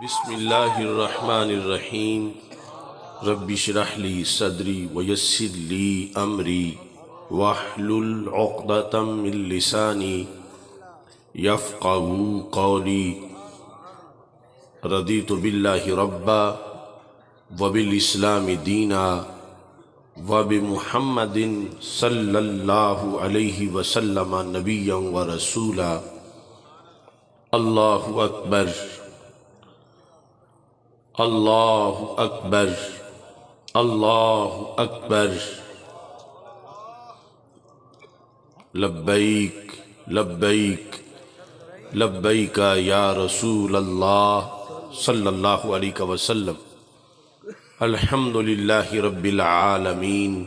بسم اللہ الرحمن الرحیم رب اشرح لی صدری ویسر لی امری واحلل عقدۃ من لسانی یفقہوا قولی رضیت باللہ ربا وبالاسلام دینا وبمحمد صلی اللہ علیہ وسلم نبیا ورسولا۔ اللہ اکبر اللہ اکبر اللہ اکبر۔ لبیک لبیک لبیک یا رسول اللہ صلی اللہ علیہ وسلم۔ الحمدللہ رب العالمین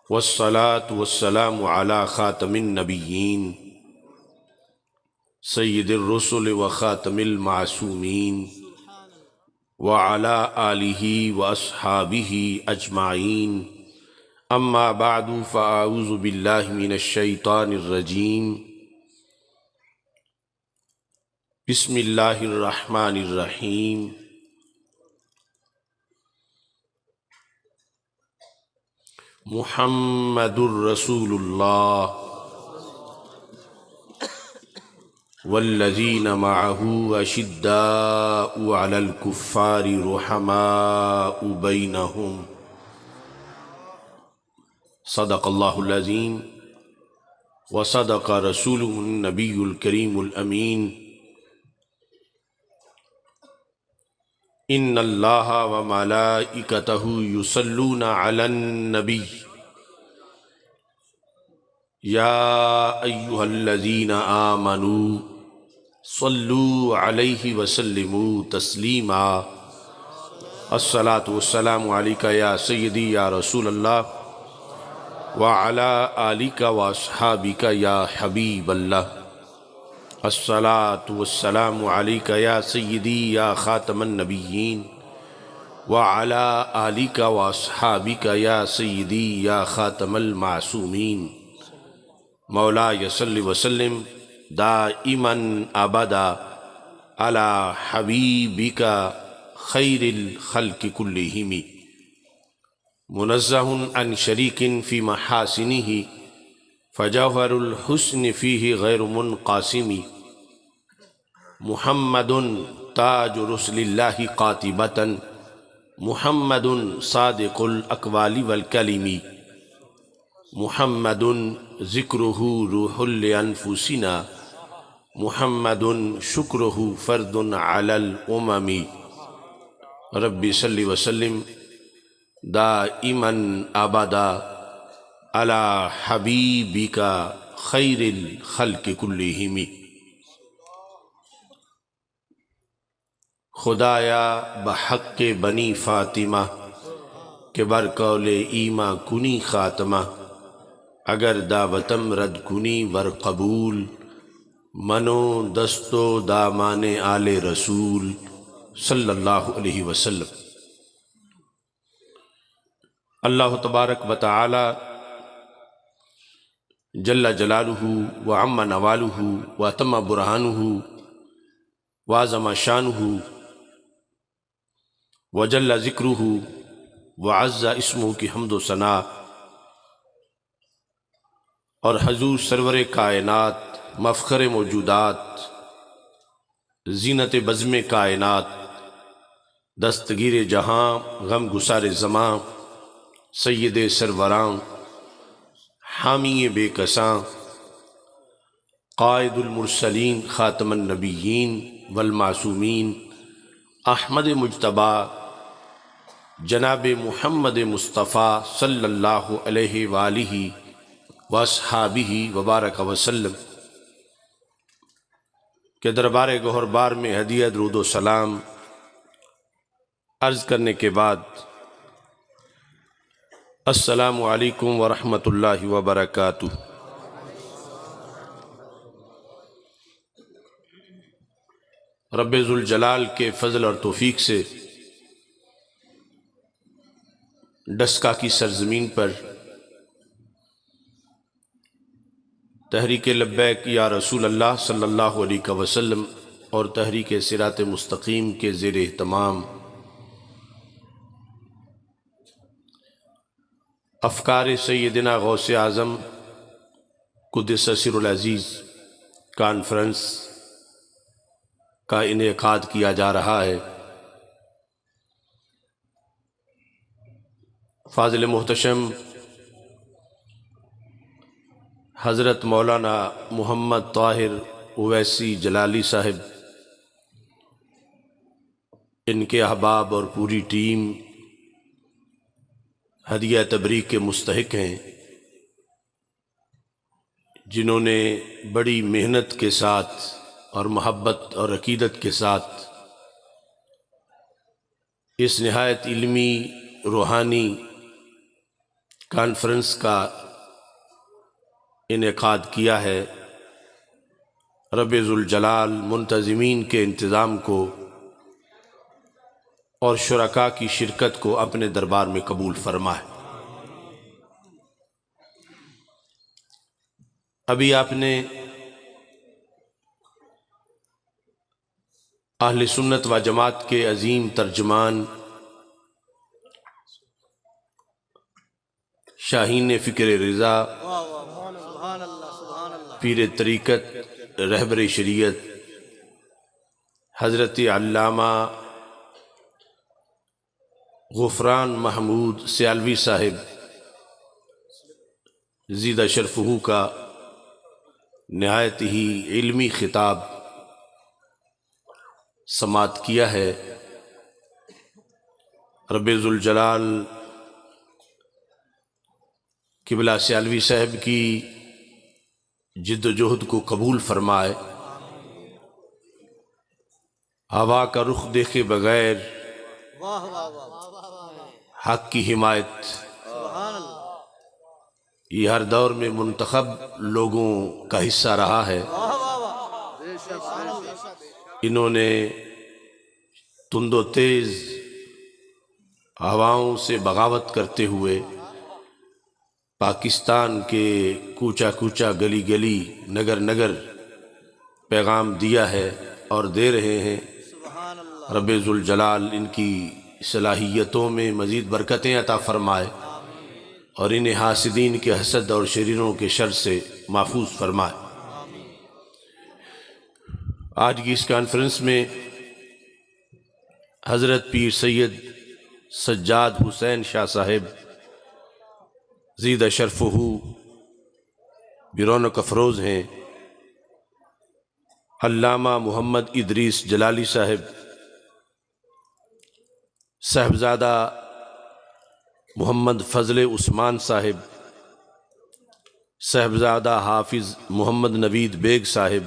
والصلاة والسلام علی خاتم النبیین سید الرسل وخاتم المعصومین وعلى آلہ واصحابہ اجمعین، اما بعد فاعوذ باللہ من الشیطان الرجیم۔ بسم اللہ الرحمن الرحیم۔ محمد رسول اللہ والذین معہ اشداء علی الکفار رحماء بینہم، صدق اللہ العظیم وصدق رسولہ النبی الکریم الامین۔ ان اللہ وملائکتہ یصلون علی النبی یا ایہا الذین آمنوا صلوا علیہ وسلموا تسلیما۔ الصلاة والسلام علیکہ یا سیدی یا رسول اللہ وعلی آلک واصحابک یا حبیب اللہ۔ الصلاة والسلام علیکہ یا سیدی یا خاتم النبیین وعلی آلک واصحابک یا سیدی یا خاتم المعصومین۔ مولاي صل وسلم دائما ابدا على حبيبك خير الخلق كلهم، منزه عن شريك في محاسنه فجوهر الحسن فيه غير منقاسم، محمد تاج رسل الله قاطبة، محمد صادق الأقوال والكلم، محمد ذکرہ روح لانفسنا، محمد شکرہ فرد علی الامم۔ رب صلی وسلم دائما ابدا علی حبیبک خیر الخلق کلہم۔ خدایا بحق بنی فاطمہ کہ برقول ایما کنی خاتمہ، اگر دعوتم رد کنی ور قبول، منو دستو دامان آل رسول صلی اللہ علیہ وسلم۔ اللہ تبارک و تعالی جل جلالہ وعم نوالہ واتم برہانہ وعظم شانہ وجل ذکرہ وعز اسمہ کی حمد و ثنا، اور حضور سرور کائنات مفخر موجودات زینت بزم کائنات دستگیر جہاں غم گسار زماں سید سروراں حامی بے کساں قائد المرسلین خاتم النبیین والمعصومین احمد مجتبیٰ جناب محمد مصطفیٰ صلی اللہ علیہ وآلہ واصحابہ وبارک وسلم کے دربار گوہر بار میں ہدیہ درود و سلام عرض کرنے کے بعد السلام علیکم ورحمۃ اللہ وبرکاتہ۔ رب ذوالجلال کے فضل اور توفیق سے ڈسکا کی سرزمین پر تحریک لبیک یا رسول اللہ صلی اللہ علیہ وسلم اور تحریک صراط مستقیم کے زیر اہتمام افکار سیدنا غوث اعظم قدس سر العزیز کانفرنس کا انعقاد کیا جا رہا ہے۔ فاضل محتشم حضرت مولانا محمد طاہر اویسی جلالی صاحب، ان کے احباب اور پوری ٹیم ہدیہ تبریک کے مستحق ہیں، جنہوں نے بڑی محنت کے ساتھ اور محبت اور عقیدت کے ساتھ اس نہایت علمی روحانی کانفرنس کا انعقاد کیا ہے۔ رب ذوالجلال منتظمین کے انتظام کو اور شرکاء کی شرکت کو اپنے دربار میں قبول فرمائے۔ ابھی آپ نے اہل سنت و جماعت کے عظیم ترجمان شاہین فکر رضا، پیر طریقت، رہبر شریعت حضرت علامہ غفران محمود سیالوی صاحب زیدہ شرفہ کا نہایت ہی علمی خطاب سماعت کیا ہے۔ رب ذوالجلال قبلہ سیالوی صاحب کی جد و جہد کو قبول فرمائے، ہوا کا رخ دیکھے بغیر حق کی حمایت یہ ہر دور میں منتخب لوگوں کا حصہ رہا ہے۔ انہوں نے تند و تیز ہواؤں سے بغاوت کرتے ہوئے پاکستان کے کوچہ کوچہ گلی گلی نگر نگر پیغام دیا ہے اور دے رہے ہیں۔ رب ذوالجلال ان کی صلاحیتوں میں مزید برکتیں عطا فرمائے اور انہیں حاسدین کے حسد اور شریروں کے شر سے محفوظ فرمائے۔ آج کی اس کانفرنس میں حضرت پیر سید سجاد حسین شاہ صاحب زیدہ شرفہ برونق افروز ہیں، علامہ محمد ادریس جلالی صاحب، صاحبزادہ محمد فضل عثمان صاحب، صاحبزادہ حافظ محمد نوید بیگ صاحب،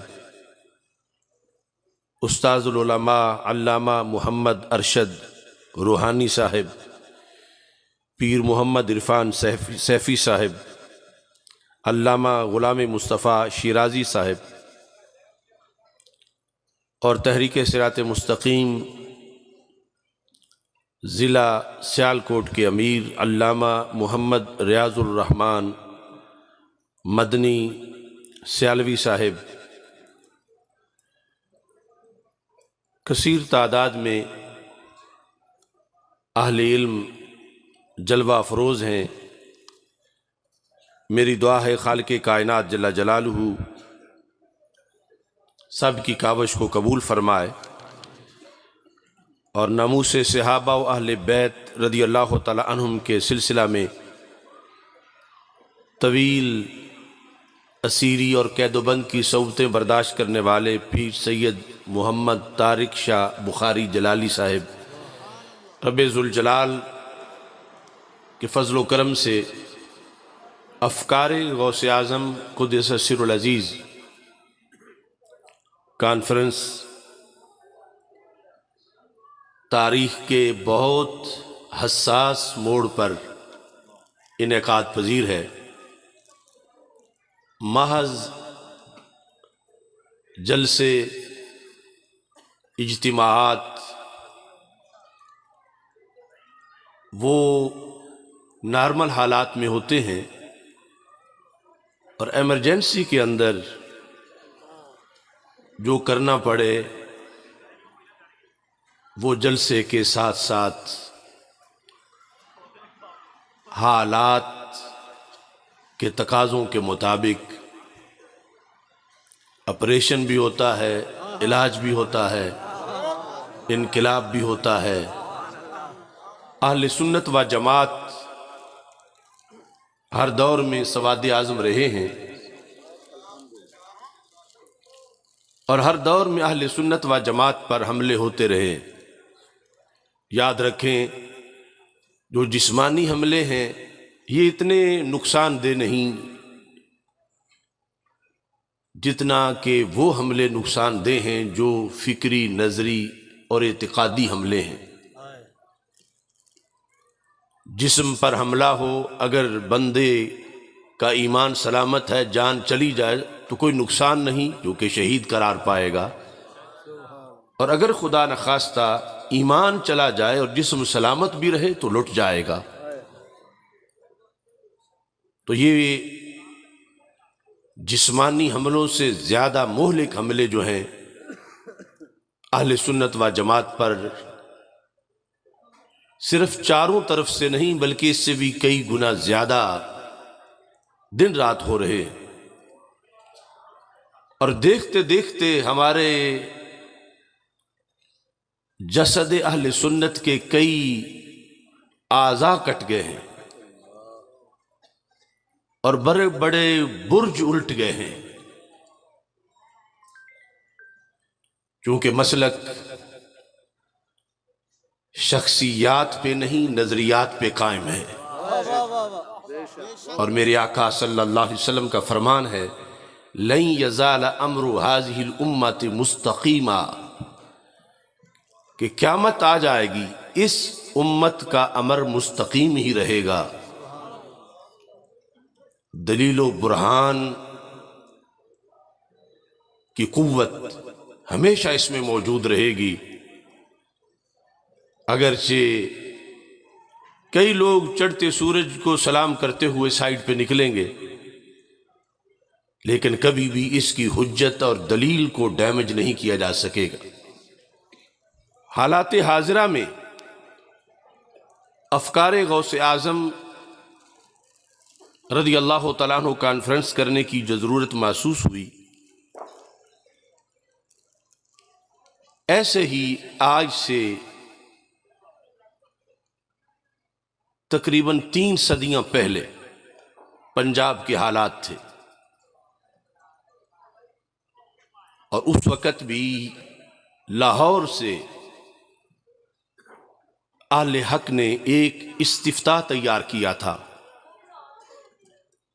استاذ العلماء علامہ محمد ارشد روحانی صاحب، پیر محمد عرفان سیفی صاحب، علامہ غلام مصطفیٰ شیرازی صاحب، اور تحریک صراط مستقیم ضلع سیالکوٹ کے امیر علامہ محمد ریاض الرحمن مدنی سیالوی صاحب، کثیر تعداد میں اہل علم جلوہ افروز ہیں۔ میری دعا ہے خالق کائنات جل جلالہ سب کی کاوش کو قبول فرمائے اور ناموس صحابہ و اہل بیت رضی اللہ تعالی عنہم کے سلسلہ میں طویل اسیری اور قید و بند کی صعوبتیں برداشت کرنے والے پیر سید محمد طارق شاہ بخاری جلالی صاحب، رب ذوالجلال کے فضل و کرم سے افکار غوث اعظم قدس سر العزیز کانفرنس تاریخ کے بہت حساس موڑ پر انعقاد پذیر ہے۔ محض جلسے، اجتماعات وہ نارمل حالات میں ہوتے ہیں، اور ایمرجنسی کے اندر جو کرنا پڑے وہ جلسے کے ساتھ ساتھ حالات کے تقاضوں کے مطابق آپریشن بھی ہوتا ہے، علاج بھی ہوتا ہے، انقلاب بھی ہوتا ہے۔ اہل سنت و جماعت ہر دور میں سواد اعظم رہے ہیں، اور ہر دور میں اہل سنت و جماعت پر حملے ہوتے رہے۔ یاد رکھیں، جو جسمانی حملے ہیں یہ اتنے نقصان دہ نہیں جتنا کہ وہ حملے نقصان دہ ہیں جو فکری، نظری اور اعتقادی حملے ہیں۔ جسم پر حملہ ہو، اگر بندے کا ایمان سلامت ہے، جان چلی جائے تو کوئی نقصان نہیں، جو کہ شہید قرار پائے گا، اور اگر خدا نخواستہ ایمان چلا جائے اور جسم سلامت بھی رہے تو لٹ جائے گا۔ تو یہ جسمانی حملوں سے زیادہ مہلک حملے جو ہیں اہل سنت و جماعت پر صرف چاروں طرف سے نہیں بلکہ اس سے بھی کئی گنا زیادہ دن رات ہو رہے ہیں، اور دیکھتے دیکھتے ہمارے جسد اہل سنت کے کئی اعضاء کٹ گئے ہیں اور بڑے بڑے برج الٹ گئے ہیں، چونکہ مسلک شخصیات پہ نہیں نظریات پہ قائم ہے۔ اور میرے آقا صلی اللہ علیہ وسلم کا فرمان ہے، لن یزال امر هذه الامت مستقیما، کہ قیامت آ جائے گی، اس امت کا امر مستقیم ہی رہے گا، دلیل و برہان کی قوت ہمیشہ اس میں موجود رہے گی۔ اگرچہ کئی لوگ چڑھتے سورج کو سلام کرتے ہوئے سائیڈ پہ نکلیں گے، لیکن کبھی بھی اس کی حجت اور دلیل کو ڈیمیج نہیں کیا جا سکے گا۔ حالات حاضرہ میں افکار غوث اعظم رضی اللہ تعالیٰ عنہ کانفرنس کرنے کی جو ضرورت محسوس ہوئی، ایسے ہی آج سے تقریباً 3 صدیاں پہلے پنجاب کے حالات تھے، اور اس وقت بھی لاہور سے اہل حق نے ایک استفتاء تیار کیا تھا،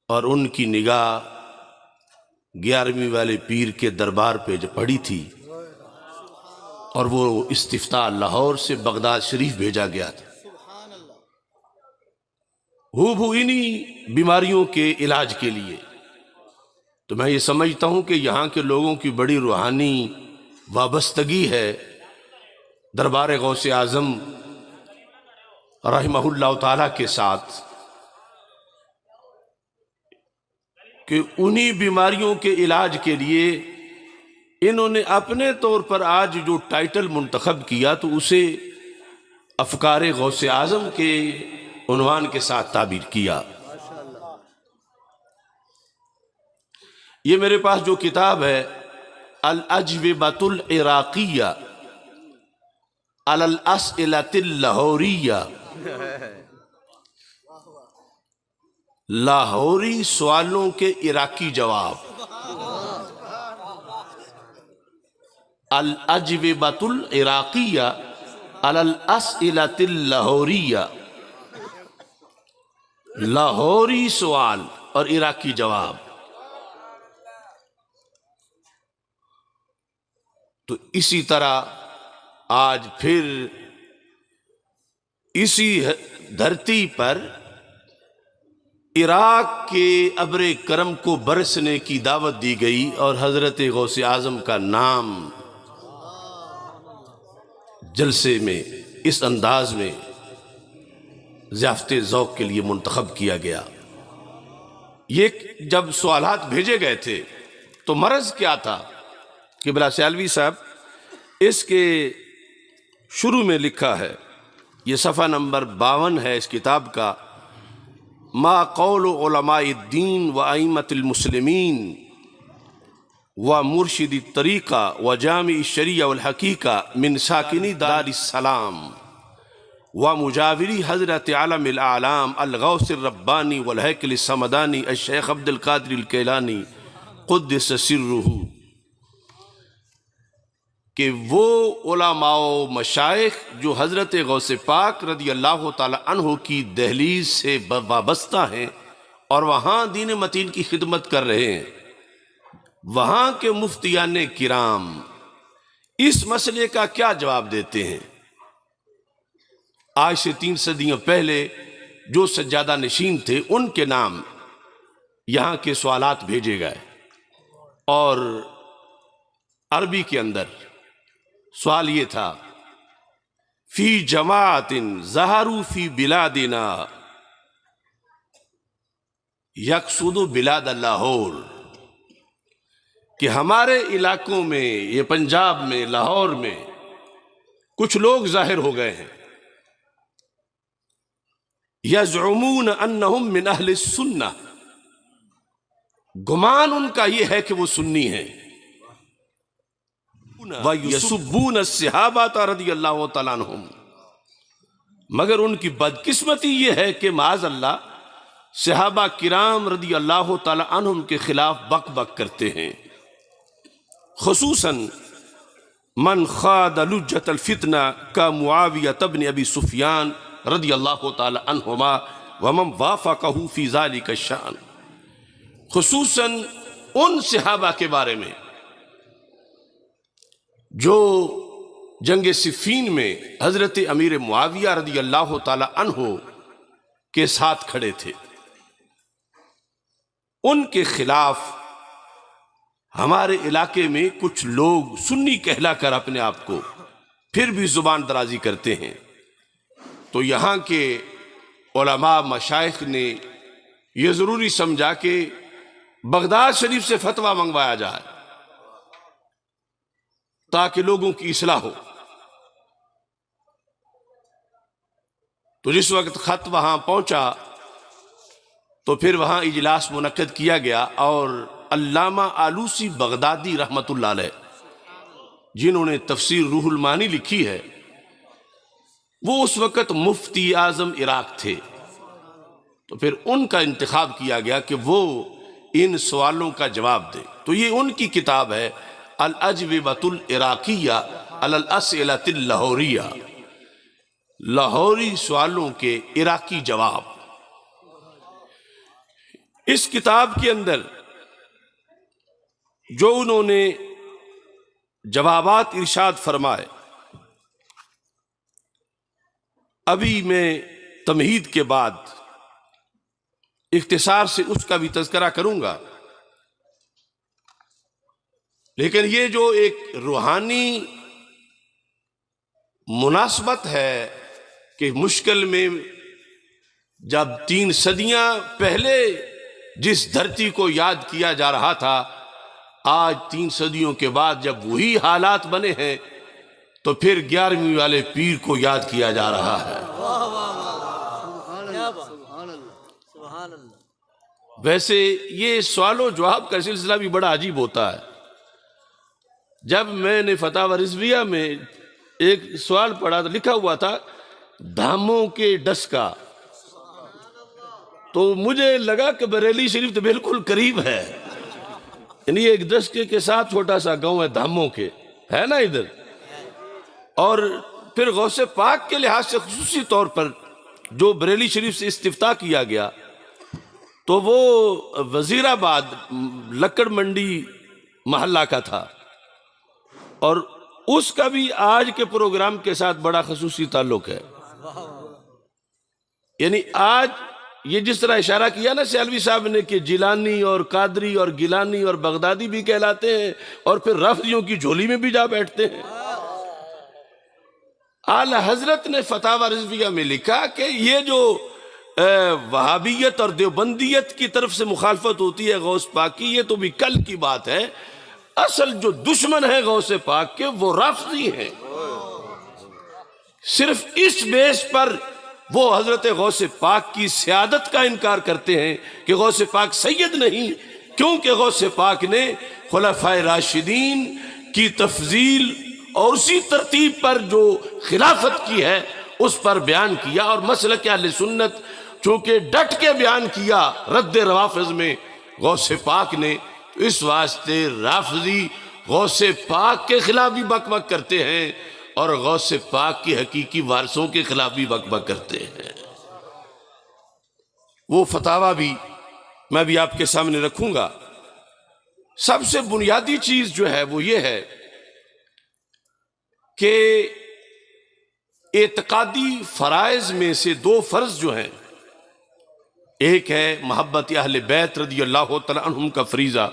اور ان کی نگاہ 11ویں والے پیر کے دربار پہ جو پڑی تھی، اور وہ استفتاء لاہور سے بغداد شریف بھیجا گیا تھا، ہو انہی بیماریوں کے علاج کے لیے۔ تو میں یہ سمجھتا ہوں کہ یہاں کے لوگوں کی بڑی روحانی وابستگی ہے دربار غوث اعظم رحمہ اللہ تعالیٰ کے ساتھ، کہ انہی بیماریوں کے علاج کے لیے انہوں نے اپنے طور پر آج جو ٹائٹل منتخب کیا تو اسے افکار غوث اعظم کے عنوان کے ساتھ تعبیر کیا۔ یہ میرے پاس جو کتاب ہے الاجوبۃ العراقیہ علی الاسئلۃ اللاہوریہ، لاہوری سوالوں کے عراقی جواب، الاجوبۃ العراقیہ علی الاسئلۃ اللاہوریہ، لاہوری سوال اور عراقی جواب۔ تو اسی طرح آج پھر اسی دھرتی پر عراق کے ابر کرم کو برسنے کی دعوت دی گئی، اور حضرت غوث اعظم کا نام جلسے میں اس انداز میں ضیافت ذوق کے لیے منتخب کیا گیا۔ یہ جب سوالات بھیجے گئے تھے تو مرض کیا تھا؟ قبلہ سیالوی صاحب اس کے شروع میں لکھا ہے، یہ صفحہ نمبر 52 ہے اس کتاب کا، ما قول علماء الدین و ائمۃ المسلمین و مرشد الطریقہ و جامع الشریعہ والحقیقہ من ساکنی دار السلام و مجاوری حضرت عالم الاعلام الغوث الربانی والہیکل السمدانی الشیخ عبد القادر الکیلانی قدس سرہ، کہ وہ علماء و مشائخ جو حضرت غوث پاک رضی اللہ تعالی عنہ کی دہلیز سے وابستہ ہیں اور وہاں دین متین کی خدمت کر رہے ہیں، وہاں کے مفتیان کرام اس مسئلے کا کیا جواب دیتے ہیں؟ آج سے 3 صدیوں پہلے جو سجادہ نشین تھے ان کے نام یہاں کے سوالات بھیجے گئے، اور عربی کے اندر سوال یہ تھا، فی جماعت ظہروا فی بلادنا یقصد بلاد لاہور، کہ ہمارے علاقوں میں، یہ پنجاب میں، لاہور میں کچھ لوگ ظاہر ہو گئے ہیں، یزعمون انہم من اہل السنہ، گمان ان کا یہ ہے کہ وہ سنی ہیں، وَيَسُبُّونَ الصحابہ رضی اللہ تعالیٰ عنہم، مگر ان کی بدقسمتی یہ ہے کہ معاذ اللہ صحابہ کرام رضی اللہ تعالیٰ عنہم کے خلاف بک بک کرتے ہیں، خصوصاً من خاض لجة الفتنہ کا معاویہ بن ابی سفیان رضی اللہ تعالیٰ عنہما ومن وافقہ فی ذالک الشأن، خصوصاً ان صحابہ کے بارے میں جو جنگ صفین میں حضرت امیر معاویہ رضی اللہ تعالیٰ عنہ کے ساتھ کھڑے تھے، ان کے خلاف ہمارے علاقے میں کچھ لوگ سنی کہلا کر اپنے آپ کو پھر بھی زبان درازی کرتے ہیں، تو یہاں کے علماء مشائخ نے یہ ضروری سمجھا کہ بغداد شریف سے فتویٰ منگوایا جائے تاکہ لوگوں کی اصلاح ہو۔ تو جس وقت خط وہاں پہنچا تو پھر وہاں اجلاس منعقد کیا گیا، اور علامہ آلوسی بغدادی رحمت اللہ علیہ جنہوں نے تفسیر روح المعانی لکھی ہے، وہ اس وقت مفتی اعظم عراق تھے، تو پھر ان کا انتخاب کیا گیا کہ وہ ان سوالوں کا جواب دے۔ تو یہ ان کی کتاب ہے الاجوبۃ العراقیہ علی الاسئلۃ اللاہوریہ، لاہوری سوالوں کے عراقی جواب۔ اس کتاب کے اندر جو انہوں نے جوابات ارشاد فرمائے، ابھی میں تمہید کے بعد اختصار سے اس کا بھی تذکرہ کروں گا، لیکن یہ جو ایک روحانی مناسبت ہے کہ مشکل میں جب 3 صدیاں پہلے جس دھرتی کو یاد کیا جا رہا تھا، آج 3 صدیوں کے بعد جب وہی حالات بنے ہیں تو پھر 11ویں والے پیر کو یاد کیا جا رہا ہے۔ ویسے یہ سوال و جواب کا سلسلہ بھی بڑا عجیب ہوتا ہے۔ جب میں نے فتاوی رضویہ میں ایک سوال پڑھا تو لکھا ہوا تھا دھاموں کے ڈسکا، تو مجھے لگا کہ بریلی شریف تو بالکل قریب ہے، یعنی ایک دسکے کے ساتھ چھوٹا سا گاؤں ہے دھاموں کے، ہے نا ادھر۔ اور پھر غوث پاک کے لحاظ سے خصوصی طور پر جو بریلی شریف سے استفتاء کیا گیا تو وہ وزیر آباد لکڑ منڈی محلہ کا تھا، اور اس کا بھی آج کے پروگرام کے ساتھ بڑا خصوصی تعلق ہے۔ یعنی آج یہ جس طرح اشارہ کیا نا سیالوی صاحب نے کہ جیلانی اور قادری اور گیلانی اور بغدادی بھی کہلاتے ہیں، اور پھر رافضیوں کی جھولی میں بھی جا بیٹھتے ہیں۔ اعلی حضرت نے فتاوی رضویہ میں لکھا کہ یہ جو وہابیت اور دیوبندیت کی طرف سے مخالفت ہوتی ہے غوث پاک کی، یہ تو بھی کل کی بات ہے، اصل جو دشمن ہے غوث پاک کے وہ رافضی ہیں۔ صرف اس بیس پر وہ حضرت غوث پاک کی سیادت کا انکار کرتے ہیں کہ غوث پاک سید نہیں، کیونکہ غوث پاک نے خلفائے راشدین کی تفضیل اور اسی ترتیب پر جو خلافت کی ہے اس پر بیان کیا، اور مسلک اہل سنت چونکہ ڈٹ کے بیان کیا رد روافض میں غوث پاک نے، اس واسطے رافضی غوث پاک کے خلاف بھی بک بک کرتے ہیں اور غوث پاک کی حقیقی وارثوں کے خلاف بھی بک بک کرتے ہیں۔ وہ فتاویٰ بھی میں بھی آپ کے سامنے رکھوں گا۔ سب سے بنیادی چیز جو ہے وہ یہ ہے کہ اعتقادی فرائض میں سے دو فرض جو ہیں، ایک ہے محبت اہل بیت رضی اللہ تعالی عنہم کا فریضہ،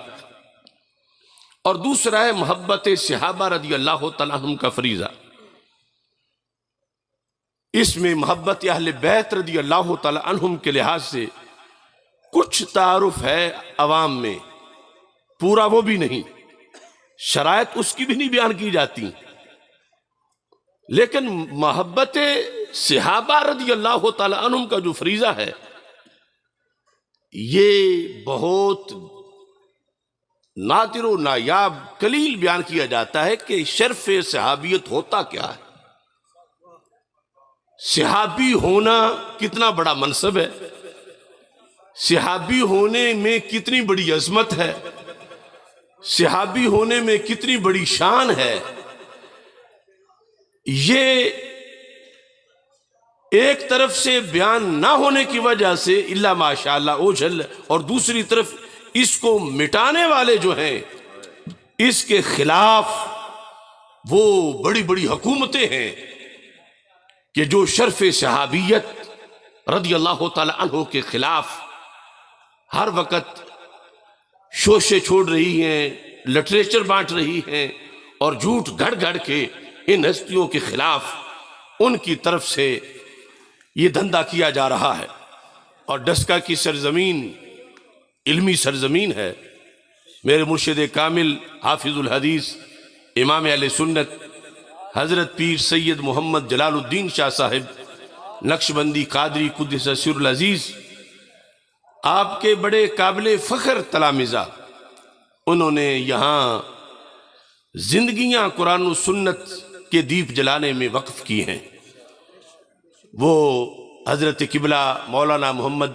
اور دوسرا ہے محبت صحابہ رضی اللہ تعالی عنہم کا فریضہ۔ اس میں محبت اہل بیت رضی اللہ تعالی عنہم کے لحاظ سے کچھ تعارف ہے عوام میں، پورا وہ بھی نہیں، شرائط اس کی بھی نہیں بیان کی جاتی، لیکن محبت صحابہ رضی اللہ تعالی عنہم کا جو فریضہ ہے یہ بہت نادر و نایاب قلیل بیان کیا جاتا ہے کہ شرف صحابیت ہوتا کیا ہے، صحابی ہونا کتنا بڑا منصب ہے، صحابی ہونے میں کتنی بڑی عظمت ہے، صحابی ہونے میں کتنی بڑی شان ہے۔ یہ ایک طرف سے بیان نہ ہونے کی وجہ سے الا ماشاءاللہ اوجھل، اور دوسری طرف اس کو مٹانے والے جو ہیں اس کے خلاف وہ بڑی بڑی حکومتیں ہیں کہ جو شرف صحابیت رضی اللہ تعالی عنہ کے خلاف ہر وقت شوشے چھوڑ رہی ہیں، لٹریچر بانٹ رہی ہیں، اور جھوٹ گھڑ گھڑ کے ان ہستیوں کے خلاف ان کی طرف سے یہ دھندا کیا جا رہا ہے۔ اور ڈسکا کی سرزمین علمی سرزمین ہے۔ میرے مرشد کامل حافظ الحدیث امام اہل سنت حضرت پیر سید محمد جلال الدین شاہ صاحب نقشبندی قادری قدس سر العزیز، آپ کے بڑے قابل فخر تلامذہ، انہوں نے یہاں زندگیاں قرآن و سنت کے دیپ جلانے میں وقف کی ہیں۔ وہ حضرت قبلہ مولانا محمد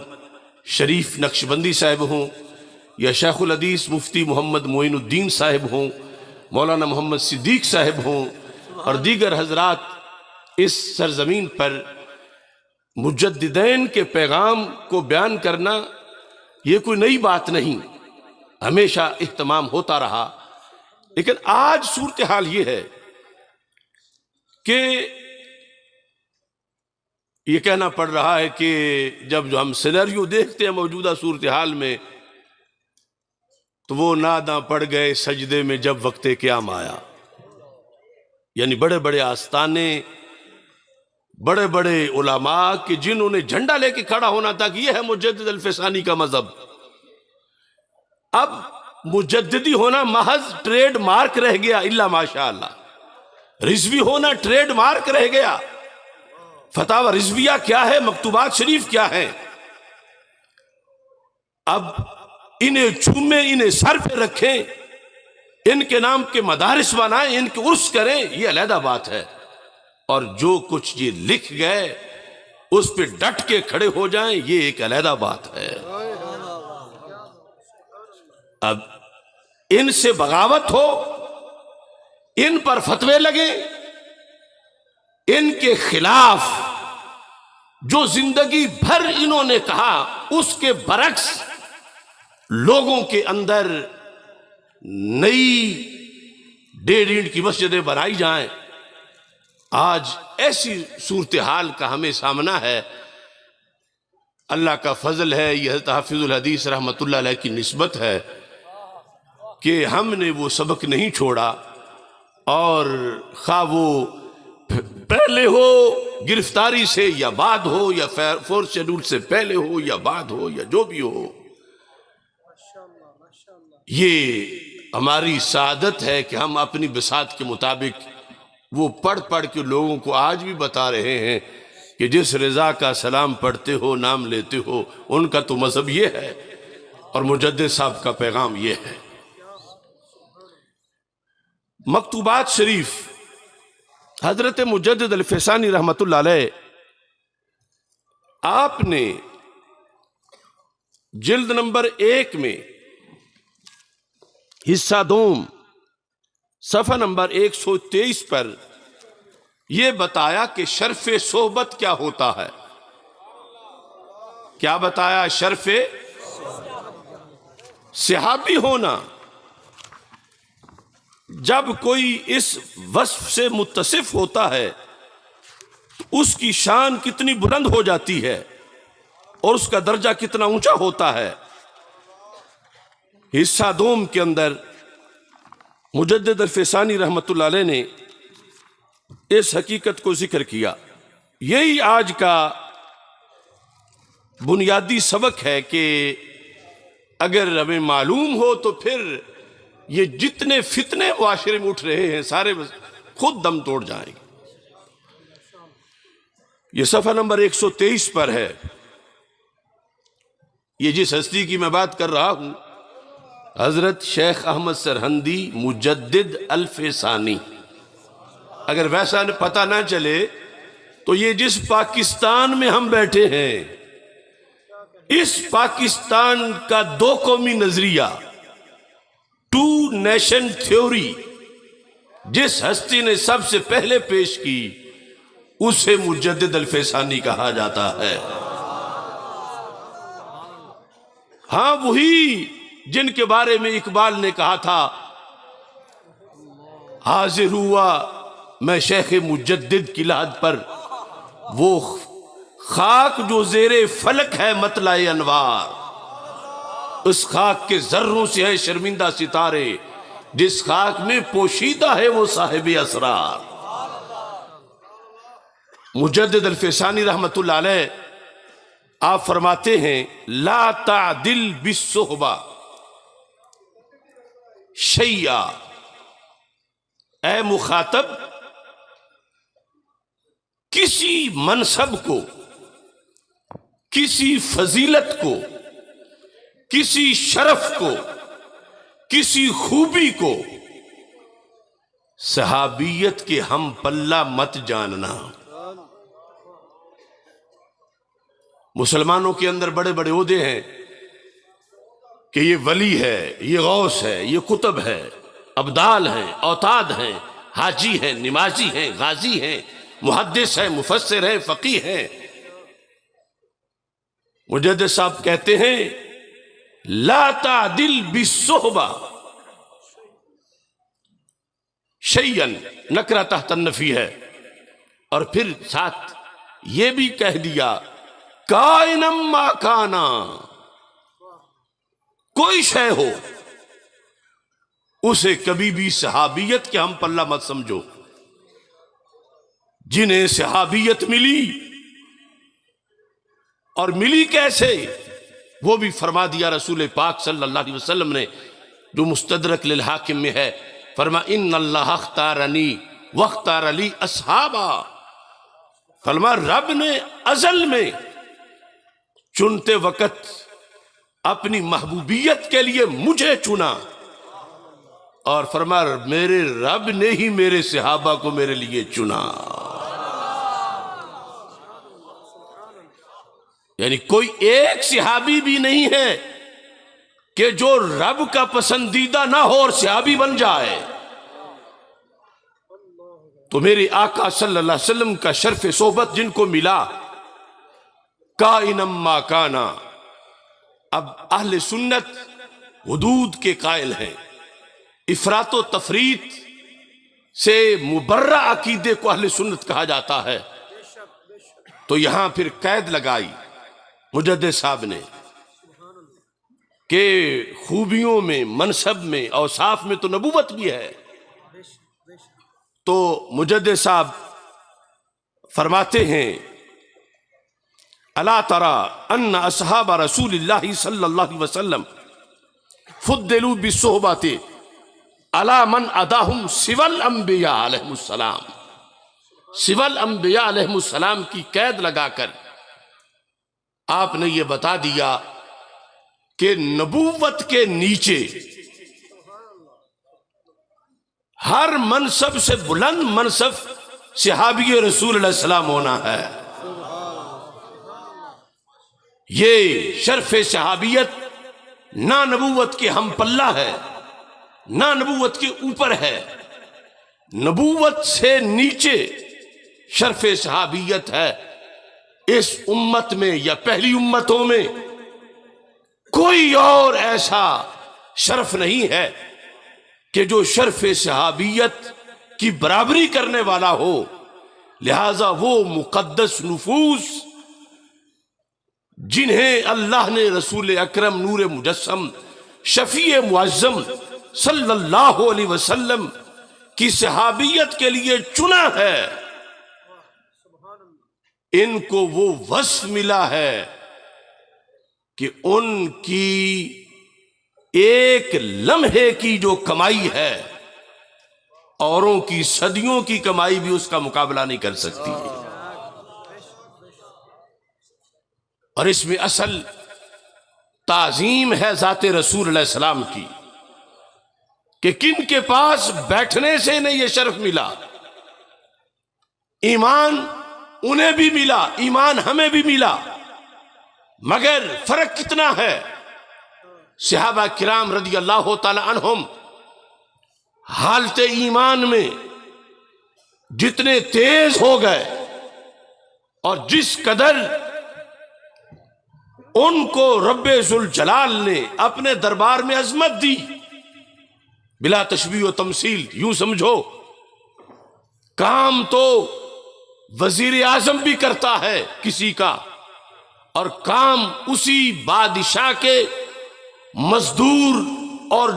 شریف نقشبندی صاحب ہوں، یا شیخ الحدیث مفتی محمد معین الدین صاحب ہوں، مولانا محمد صدیق صاحب ہوں، اور دیگر حضرات، اس سرزمین پر مجددین کے پیغام کو بیان کرنا یہ کوئی نئی بات نہیں، ہمیشہ اہتمام ہوتا رہا۔ لیکن آج صورتحال یہ ہے کہ یہ کہنا پڑ رہا ہے کہ جب ہم سینیریو دیکھتے ہیں موجودہ صورتحال میں تو وہ ناداں پڑ گئے سجدے میں جب وقت قیام آیا، یعنی بڑے بڑے آستانے، بڑے بڑے علماء کہ جنہوں نے جھنڈا لے کے کھڑا ہونا تھا کہ یہ ہے مجدد الفسانی کا مذہب، اب مجددی ہونا محض ٹریڈ مارک رہ گیا، الا ماشاءاللہ رضوی ہونا ٹریڈ مارک رہ گیا۔ فتاوی رضویہ کیا ہے، مکتوبات شریف کیا ہے، اب انہیں چھومیں، انہیں سر پہ رکھیں، ان کے نام کے مدارس بنائیں، ان کے عرس کریں، یہ علیحدہ بات ہے، اور جو کچھ یہ لکھ گئے اس پہ ڈٹ کے کھڑے ہو جائیں، یہ ایک علیحدہ بات ہے۔ اب ان سے بغاوت ہو، ان پر فتوے لگیں، ان کے خلاف جو زندگی بھر انہوں نے کہا اس کے برعکس لوگوں کے اندر نئی 1.5 اینٹ کی مسجدیں بنائی جائیں۔ آج ایسی صورتحال کا ہمیں سامنا ہے، اللہ کا فضل ہے، یہ حضرت حافظ الحدیث رحمت اللہ علیہ کی نسبت ہے کہ ہم نے وہ سبق نہیں چھوڑا، اور خواہ وہ پہلے ہو گرفتاری سے یا بعد ہو، یا فورس شیڈول سے پہلے ہو یا بعد ہو، یا جو بھی ہو، یہ ہماری سعادت ہے کہ ہم اپنی بساط کے مطابق وہ پڑھ پڑھ کے لوگوں کو آج بھی بتا رہے ہیں کہ جس رضا کا سلام پڑھتے ہو، نام لیتے ہو، ان کا تو مذہب یہ ہے، اور مجدد صاحب کا پیغام یہ ہے۔ مکتوبات شریف حضرت مجدد الفیسانی رحمت اللہ علیہ، آپ نے جلد نمبر 1 میں حصہ دوم صفحہ نمبر 123 پر یہ بتایا کہ شرف صحبت کیا ہوتا ہے۔ کیا بتایا؟ شرف صحابی ہونا۔ جب کوئی اس وصف سے متصف ہوتا ہے تو اس کی شان کتنی بلند ہو جاتی ہے اور اس کا درجہ کتنا اونچا ہوتا ہے۔ حصہ دوم کے اندر مجدد الفیسانی رحمت اللہ علیہ نے اس حقیقت کو ذکر کیا۔ یہی آج کا بنیادی سبق ہے کہ اگر ہمیں معلوم ہو تو پھر یہ جتنے فتنے معاشرے میں اٹھ رہے ہیں سارے خود دم توڑ جائیں گے۔ یہ صفحہ نمبر 123 پر ہے۔ یہ جس ہستی کی میں بات کر رہا ہوں، حضرت شیخ احمد سرہندی مجدد الفیسانی۔ اگر ویسا پتہ نہ چلے تو یہ جس پاکستان میں ہم بیٹھے ہیں، اس پاکستان کا 2 قومی نظریہ، 2 نیشن تھیوری، جس ہستی نے سب سے پہلے پیش کی اسے مجدد الفیسانی کہا جاتا ہے۔ ہاں، وہی جن کے بارے میں اقبال نے کہا تھا، حاضر ہوا میں شیخ مجدد کی لحد پر، وہ خاک جو زیر فلک ہے مطلع انوار، اس خاک کے ذروں سے ہے شرمندہ ستارے، جس خاک میں پوشیدہ ہے وہ صاحب اسرار۔ مجدد الفیسانی رحمت اللہ علیہ آپ فرماتے ہیں، لا تعدل بالصحبہ شیئا، اے مخاطب کسی منصب کو، کسی فضیلت کو، کسی شرف کو، کسی خوبی کو صحابیت کے ہم پلہ مت جاننا۔ مسلمانوں کے اندر بڑے بڑے عہدے ہیں کہ یہ ولی ہے، یہ غوث ہے، یہ قطب ہے، ابدال ہیں، اوتاد ہیں، حاجی ہیں، نمازی ہیں، غازی ہیں، محدث ہیں، مفسر ہیں، فقیہ ہیں۔ مجدد صاحب کہتے ہیں، لا تعدل بالصحبہ شیئا، نکرہ تحت النفی ہے، اور پھر ساتھ یہ بھی کہہ دیا، کائنم ما کانا، کوئی شے ہو اسے کبھی بھی صحابیت کے ہم پلہ مت سمجھو۔ جنہیں صحابیت ملی، اور ملی کیسے، وہ بھی فرما دیا رسول پاک صلی اللہ علیہ وسلم نے، جو مستدرک للحاکم میں ہے، فرما ان اللہ اختارنی واختار لی اصحابا، فرما رب نے ازل میں چنتے وقت اپنی محبوبیت کے لیے مجھے چنا، اور فرما میرے رب نے ہی میرے صحابہ کو میرے لیے چنا۔ یعنی کوئی ایک صحابی بھی نہیں ہے کہ جو رب کا پسندیدہ نہ ہو اور صحابی بن جائے۔ تو میرے آقا صلی اللہ علیہ وسلم کا شرف صحبت جن کو ملا، کائنم ما کانا۔ اب اہل سنت حدود کے قائل ہیں، افراط و تفریط سے مبرہ عقیدے کو اہل سنت کہا جاتا ہے۔ تو یہاں پھر قید لگائی مجدد صاحب نے کہ خوبیوں میں، منصب میں، اوصاف میں تو نبوت بھی ہے۔ تو مجدد صاحب فرماتے ہیں، الا ترى ان اصحاب رسول اللہ صلی اللہ علیہ وسلم فضلوا بالصحبۃ علی من اداہم سوى الانبیاء علیہم السلام۔ سول انبیاء علیہ السلام کی قید لگا کر آپ نے یہ بتا دیا کہ نبوت کے نیچے ہر منصب سے بلند منصب صحابی رسول اللہ السلام ہونا ہے. یہ شرف صحابیت نہ نبوت کے ہم پلہ ہے نہ نبوت کے اوپر ہے. نبوت سے نیچے شرف صحابیت ہے. اس امت میں یا پہلی امتوں میں کوئی اور ایسا شرف نہیں ہے کہ جو شرف صحابیت کی برابری کرنے والا ہو. لہذا وہ مقدس نفوس جنہیں اللہ نے رسول اکرم نور مجسم شفیع معظم صلی اللہ علیہ وسلم کی صحابیت کے لیے چنا ہے، ان کو وہ وصف ملا ہے کہ ان کی ایک لمحے کی جو کمائی ہے اوروں کی صدیوں کی کمائی بھی اس کا مقابلہ نہیں کر سکتی. اور اس میں اصل تعظیم ہے ذات رسول اللہ السلام کی کہ کن کے پاس بیٹھنے سے انہیں یہ شرف ملا. ایمان انہیں بھی ملا، ایمان ہمیں بھی ملا، مگر فرق کتنا ہے. صحابہ کرام رضی اللہ تعالی عنہم حالت ایمان میں جتنے تیز ہو گئے اور جس قدر ان کو رب ذوالجلال نے اپنے دربار میں عظمت دی، بلا تشبیہ و تمثیل یوں سمجھو کام تو وزیر اعظم بھی کرتا ہے کسی کا، اور کام اسی بادشاہ کے مزدور اور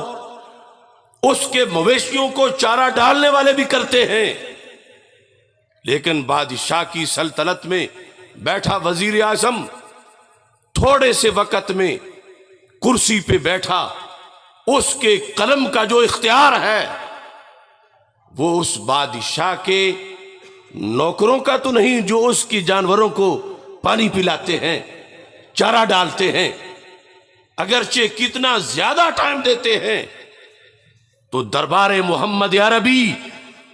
اس کے مویشیوں کو چارہ ڈالنے والے بھی کرتے ہیں. لیکن بادشاہ کی سلطنت میں بیٹھا وزیر اعظم تھوڑے سے وقت میں کرسی پہ بیٹھا، اس کے قلم کا جو اختیار ہے وہ اس بادشاہ کے نوکروں کا تو نہیں جو اس کی جانوروں کو پانی پلاتے ہیں، چارہ ڈالتے ہیں. اگرچہ کتنا زیادہ ٹائم دیتے ہیں تو دربار محمد عربی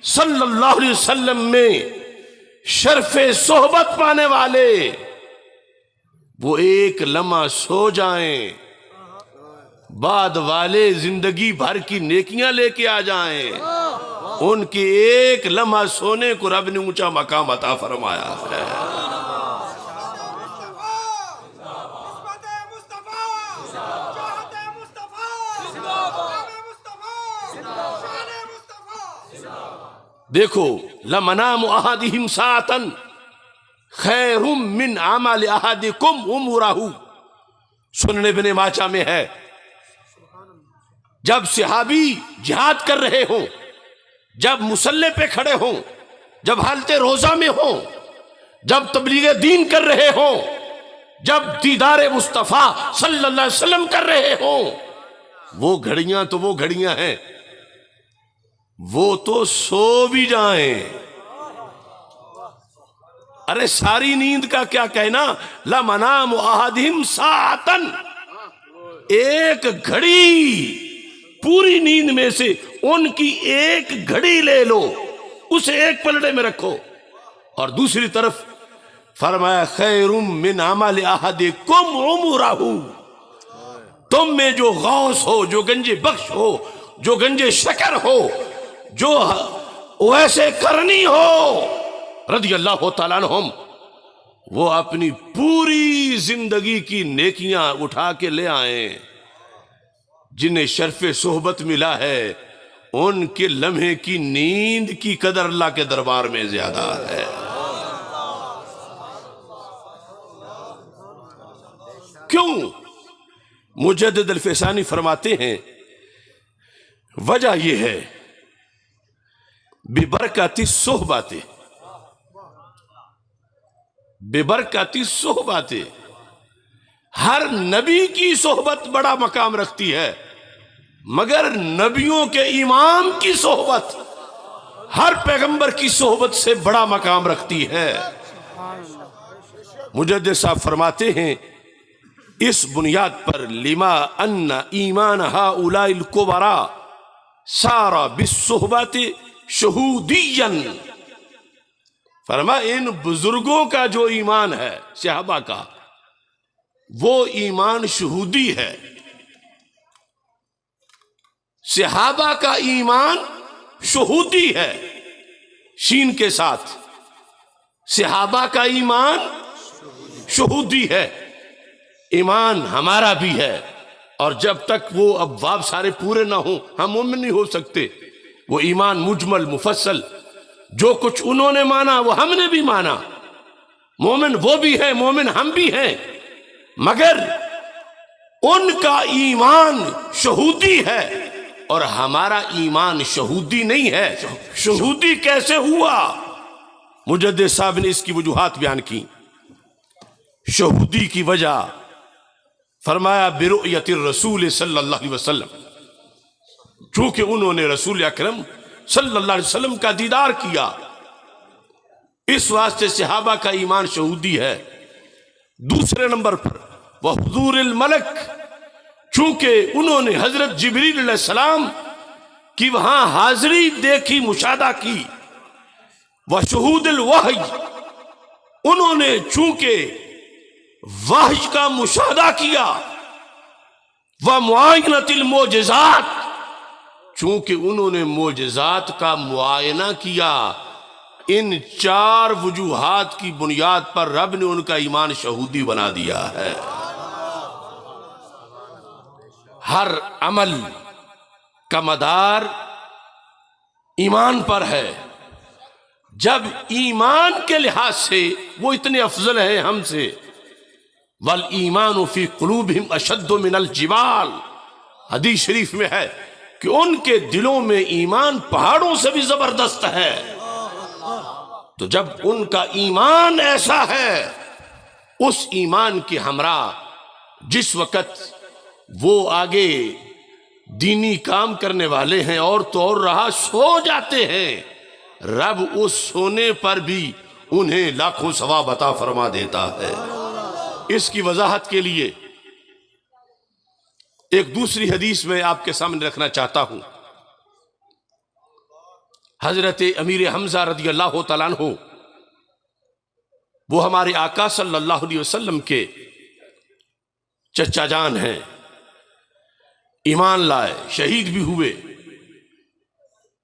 صلی اللہ علیہ وسلم میں شرف صحبت پانے والے وہ ایک لمحہ سو جائیں، بعد والے زندگی بھر کی نیکیاں لے کے آ جائیں. ان کے ایک لمحہ سونے کو رب نے اونچا مقام عطا فرمایا ہے. دیکھو لمنام احدہم ساعتاً خیر من عمل احدکم عمرہ، سنن ابن ماجہ میں ہے. جب صحابی جہاد کر رہے ہوں، جب مسلح پہ کھڑے ہوں، جب حالت روزہ میں ہوں، جب تبلیغ دین کر رہے ہوں، جب دیدار مصطفیٰ صلی اللہ علیہ وسلم کر رہے ہوں، وہ گھڑیاں تو وہ گھڑیاں ہیں، وہ تو سو بھی جائیں. ارے ساری نیند کا کیا کہنا، لمنام احدہم ساعتاً، ایک گھڑی پوری نیند میں سے ان کی ایک گھڑی لے لو، اسے ایک پلڑے میں رکھو. اور دوسری طرف فرمایا خیر من عمل احدکم عمرہ، تم میں جو غوث ہو، جو گنج بخش ہو، جو گنج شکر ہو، جو ویسے کرنی ہو رضی اللہ تعالیٰ عنہم، وہ اپنی پوری زندگی کی نیکیاں اٹھا کے لے آئیں. جنہیں شرف صحبت ملا ہے ان کے لمحے کی نیند کی قدر اللہ کے دربار میں زیادہ ہے. کیوں؟ مجدد الفسانی فرماتے ہیں وجہ یہ ہے ببرکت الصحبت، ببرکت الصحبت، ہر نبی کی صحبت بڑا مقام رکھتی ہے، مگر نبیوں کے امام کی صحبت ہر پیغمبر کی صحبت سے بڑا مقام رکھتی ہے۔ مجدد صاحب فرماتے ہیں اس بنیاد پر لما ان ایمان ہؤلاء الکبراء صار بالصحبت شہودیا، فرما ان بزرگوں کا جو ایمان ہے صحابہ کا، وہ ایمان شہودی ہے۔ صحابہ کا ایمان شہودی ہے، شین کے ساتھ، صحابہ کا ایمان شہودی ہے۔ ایمان ہمارا بھی ہے، اور جب تک وہ ابواب سارے پورے نہ ہوں ہم مومن نہیں ہو سکتے۔ وہ ایمان مجمل مفصل، جو کچھ انہوں نے مانا وہ ہم نے بھی مانا، مومن وہ بھی ہے، مومن ہم بھی ہیں، مگر ان کا ایمان شہودی ہے اور ہمارا ایمان شہودی نہیں ہے۔ شہودی کیسے ہوا؟ مجدد صاحب نے اس کی وجوہات بیان کی۔ شہودی کی وجہ فرمایا برؤیت الرسول صلی اللہ علیہ وسلم، چونکہ انہوں نے رسول اکرم صلی اللہ علیہ وسلم کا دیدار کیا، اس واسطے صحابہ کا ایمان شہودی ہے۔ دوسرے نمبر پر وحضور الملک، چونکہ انہوں نے حضرت جبریل علیہ السلام کی وہاں حاضری دیکھی، مشاہدہ کی۔ وشہود الوحی، انہوں نے چونکہ وحی کا مشاہدہ کیا۔ ومعائنۃ المعجزات، چونکہ انہوں نے معجزات کا معائنہ کیا۔ ان چار وجوہات کی بنیاد پر رب نے ان کا ایمان شہودی بنا دیا ہے۔ ہر عمل کا مدار ایمان پر ہے۔ جب ایمان کے لحاظ سے وہ اتنے افضل ہیں ہم سے، وَالْإِيمَانُ فِي قُلُوبِهِمْ أَشَدُّ مِنَ الْجِبَالِ، حدیث شریف میں ہے کہ ان کے دلوں میں ایمان پہاڑوں سے بھی زبردست ہے۔ تو جب ان کا ایمان ایسا ہے، اس ایمان کے ہمراہ جس وقت وہ آگے دینی کام کرنے والے ہیں اور تو اور رہا سو جاتے ہیں، رب اس سونے پر بھی انہیں لاکھوں ثواب عطا فرما دیتا ہے۔ اس کی وضاحت کے لیے ایک دوسری حدیث میں آپ کے سامنے رکھنا چاہتا ہوں۔ حضرت امیر حمزہ رضی اللہ تعالیٰ عنہ، وہ ہمارے آقا صلی اللہ علیہ وسلم کے چچا جان ہیں، ایمان لائے، شہید بھی ہوئے۔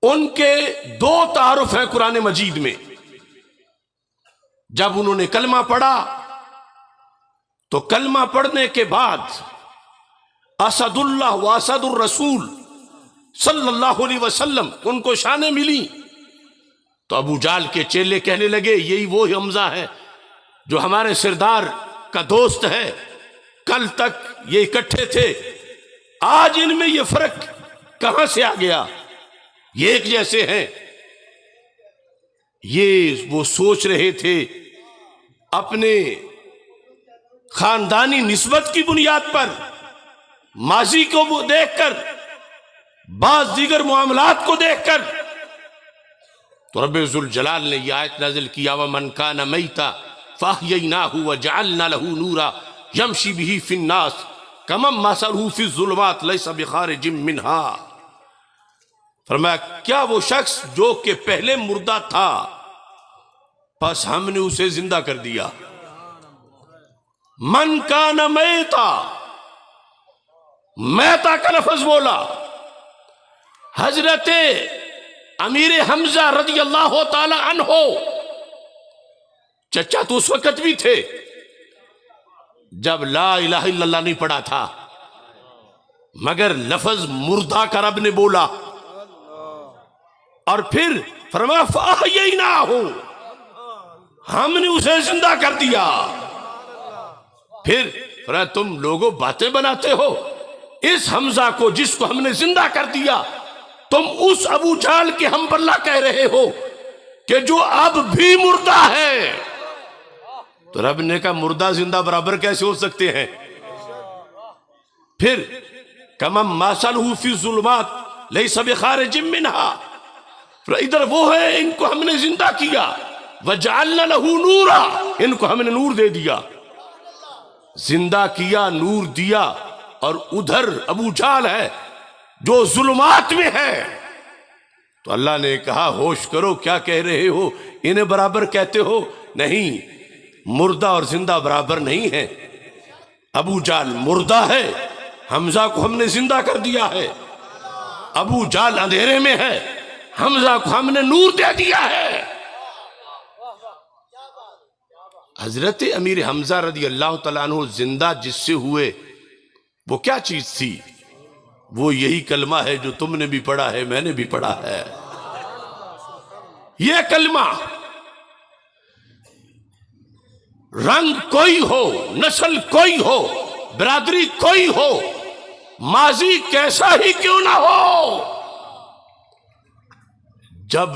ان کے دو تعارف ہیں قرآن مجید میں۔ جب انہوں نے کلمہ پڑھا تو کلمہ پڑھنے کے بعد اسد اللہ و اسد الرسول صلی اللہ علیہ وسلم ان کو شانیں ملی، تو ابو جہل کے چیلے کہنے لگے یہی وہ حمزہ ہے جو ہمارے سردار کا دوست ہے، کل تک یہ اکٹھے تھے، آج ان میں یہ فرق کہاں سے آ گیا، یہ ایک جیسے ہیں۔ یہ وہ سوچ رہے تھے اپنے خاندانی نسبت کی بنیاد پر، ماضی کو وہ دیکھ کر، بعض دیگر معاملات کو دیکھ کر، تو رب ذوالجلال نے یہ آیت نازل کیا وَمَنْ كَانَ مَيْتًا فَأَحْيَيْنَاهُ وَجَعَلْنَا لَهُ نُورًا يَمْشِي بِهِ فِي النَّاسِ كَمَنْ مَثَلُهُ فِي الظُّلُمَاتِ لَيْسَ بِخَارِجٍ مِّنْهَا۔ فرمایا کیا وہ شخص جو کہ پہلے مردہ تھا، پس ہم نے اسے زندہ کر دیا۔ من کان میتا، میتا کا لفظ بولا حضرت امیر حمزہ رضی اللہ تعالی عنہ، چچا تو اس وقت بھی تھے جب لا الہ الا اللہ نہیں پڑھا تھا، مگر لفظ مردہ کا رب نے بولا، اور پھر فرمایا فَأَحْيَيْنَاهُ، ہم نے اسے زندہ کر دیا۔ پھر فرمایا تم لوگوں باتیں بناتے ہو، اس حمزہ کو جس کو ہم نے زندہ کر دیا، تم اس ابو جہل کے ہم باللہ کہہ رہے ہو کہ جو اب بھی مردہ ہے۔ تو رب نے کہا مردہ زندہ برابر کیسے ہو سکتے ہیں؟ پھر کَمَنْ مَثَلُهُ فِي الظُّلُمَاتِ لَيْسَ بِخَارِجٍ مِّنْهَا، ادھر وہ ہے ان کو ہم نے زندہ کیا، وَجَعَلْنَا لَهُ نُورًا، ان کو ہم نے نور دے دیا، زندہ کیا، نور دیا۔ اور ادھر ابو جہل ہے جو ظلمات میں ہے، تو اللہ نے کہا ہوش کرو، کیا کہہ رہے ہو؟ انہیں برابر کہتے ہو؟ نہیں، مردہ اور زندہ برابر نہیں ہے۔ ابو جہل مردہ ہے، حمزہ کو ہم نے زندہ کر دیا ہے۔ ابو جہل اندھیرے میں ہے، حمزہ کو ہم نے نور دے دیا ہے۔ حضرت امیر حمزہ رضی اللہ تعالیٰ عنہ زندہ جس سے ہوئے وہ کیا چیز تھی؟ وہ یہی کلمہ ہے جو تم نے بھی پڑھا ہے، میں نے بھی پڑھا ہے۔ یہ کلمہ، رنگ کوئی ہو، نسل کوئی ہو، برادری کوئی ہو، ماضی کیسا ہی کیوں نہ ہو، جب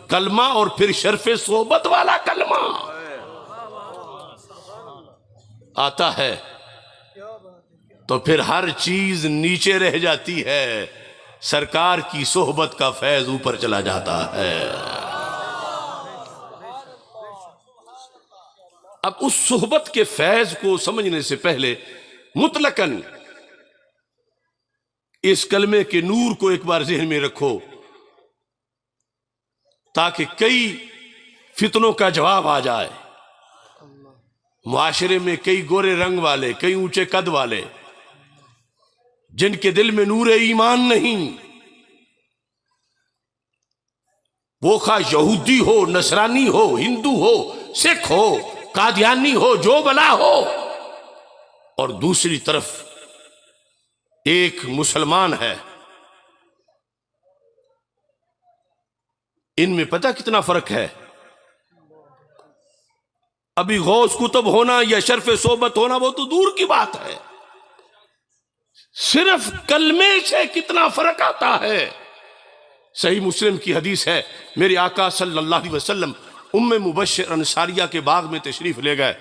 کلمہ اور پھر شرف صحبت والا کلمہ آتا ہے تو پھر ہر چیز نیچے رہ جاتی ہے، سرکار کی صحبت کا فیض اوپر چلا جاتا ہے۔ اب اس صحبت کے فیض کو سمجھنے سے پہلے مطلقاً اس کلمے کے نور کو ایک بار ذہن میں رکھو، تاکہ کئی فتنوں کا جواب آ جائے۔ معاشرے میں کئی گورے رنگ والے، کئی اونچے قد والے، جن کے دل میں نور ایمان نہیں، وہ خواہ یہودی ہو، نصرانی ہو، ہندو ہو، سکھ ہو، قادیانی ہو، جو بلا ہو، اور دوسری طرف ایک مسلمان ہے، ان میں پتہ کتنا فرق ہے؟ ابھی غوث کتب ہونا یا شرف صحبت ہونا وہ تو دور کی بات ہے، صرف کلمے سے کتنا فرق آتا ہے۔ صحیح مسلم کی حدیث ہے، میرے آقا صلی اللہ علیہ وسلم ام مبشر انصاریہ کے باغ میں تشریف لے گئے،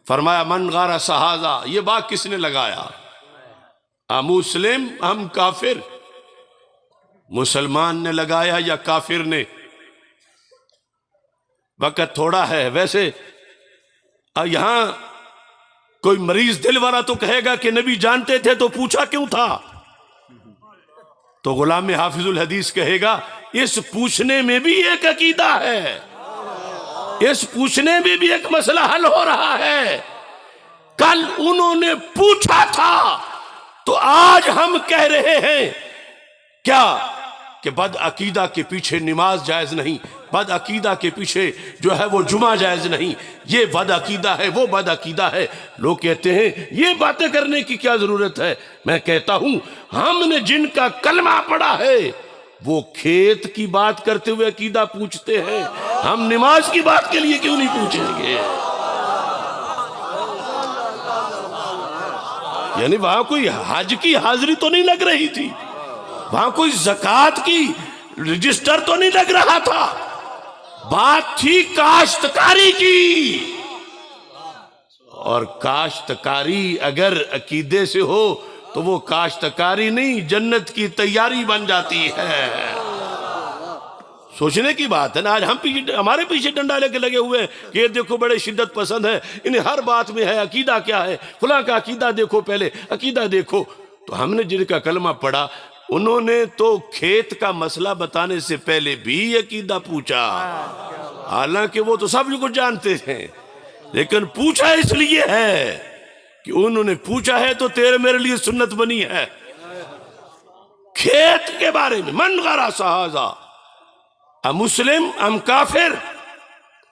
فرمایا من غارس ھذا، یہ باغ کس نے لگایا؟ مسلم ہم کافر؟ مسلمان نے لگایا یا کافر نے؟ وقت تھوڑا ہے، ویسے یہاں کوئی مریض دل والا تو کہے گا کہ نبی جانتے تھے تو پوچھا کیوں تھا؟ تو غلام حافظ الحدیث کہے گا اس پوچھنے میں بھی ایک عقیدہ ہے، اس پوچھنے میں بھی ایک مسئلہ حل ہو رہا ہے۔ کل انہوں نے پوچھا تھا تو آج ہم کہہ رہے ہیں کیا کہ بد عقیدہ کے پیچھے نماز جائز نہیں، بد عقیدہ کے پیچھے جو ہے وہ جمعہ جائز نہیں، یہ بد عقیدہ ہے، وہ بد عقیدہ ہے۔ لوگ کہتے ہیں یہ باتیں کرنے کی کیا ضرورت ہے؟ میں کہتا ہوں ہم نے جن کا کلمہ پڑھا ہے وہ کھیت کی بات کرتے ہوئے عقیدہ پوچھتے ہیں، ہم نماز کی بات کے لیے کیوں نہیں پوچھیں گے؟ یعنی وہاں کوئی حج کی حاضری تو نہیں لگ رہی تھی، وہاں کوئی زکوٰۃ کی رجسٹر تو نہیں لگ رہا تھا، بات تھی کاشتکاری کی، اور کاشتکاری اگر عقیدے سے ہو تو وہ کاشتکاری نہیں، جنت کی تیاری بن جاتی ہے۔ سوچنے کی بات ہے نا، آج ہمارے پیچھے ڈنڈا لے کے لگے ہوئے ہیں کہ یہ دیکھو بڑے شدت پسند ہے، انہیں ہر بات میں ہے عقیدہ کیا ہے، فلاں کا عقیدہ دیکھو، پہلے عقیدہ دیکھو۔ تو ہم نے جن کا کلمہ پڑھا انہوں نے تو کھیت کا مسئلہ بتانے سے پہلے بھی عقیدہ پوچھا، حالانکہ وہ تو سب کچھ جانتے ہیں، لیکن پوچھا اس لیے ہے کہ انہوں نے پوچھا ہے تو تیرے میرے لیے سنت بنی ہے۔ کھیت کے بارے میں من غرس ھذا ام مسلم ام کافر،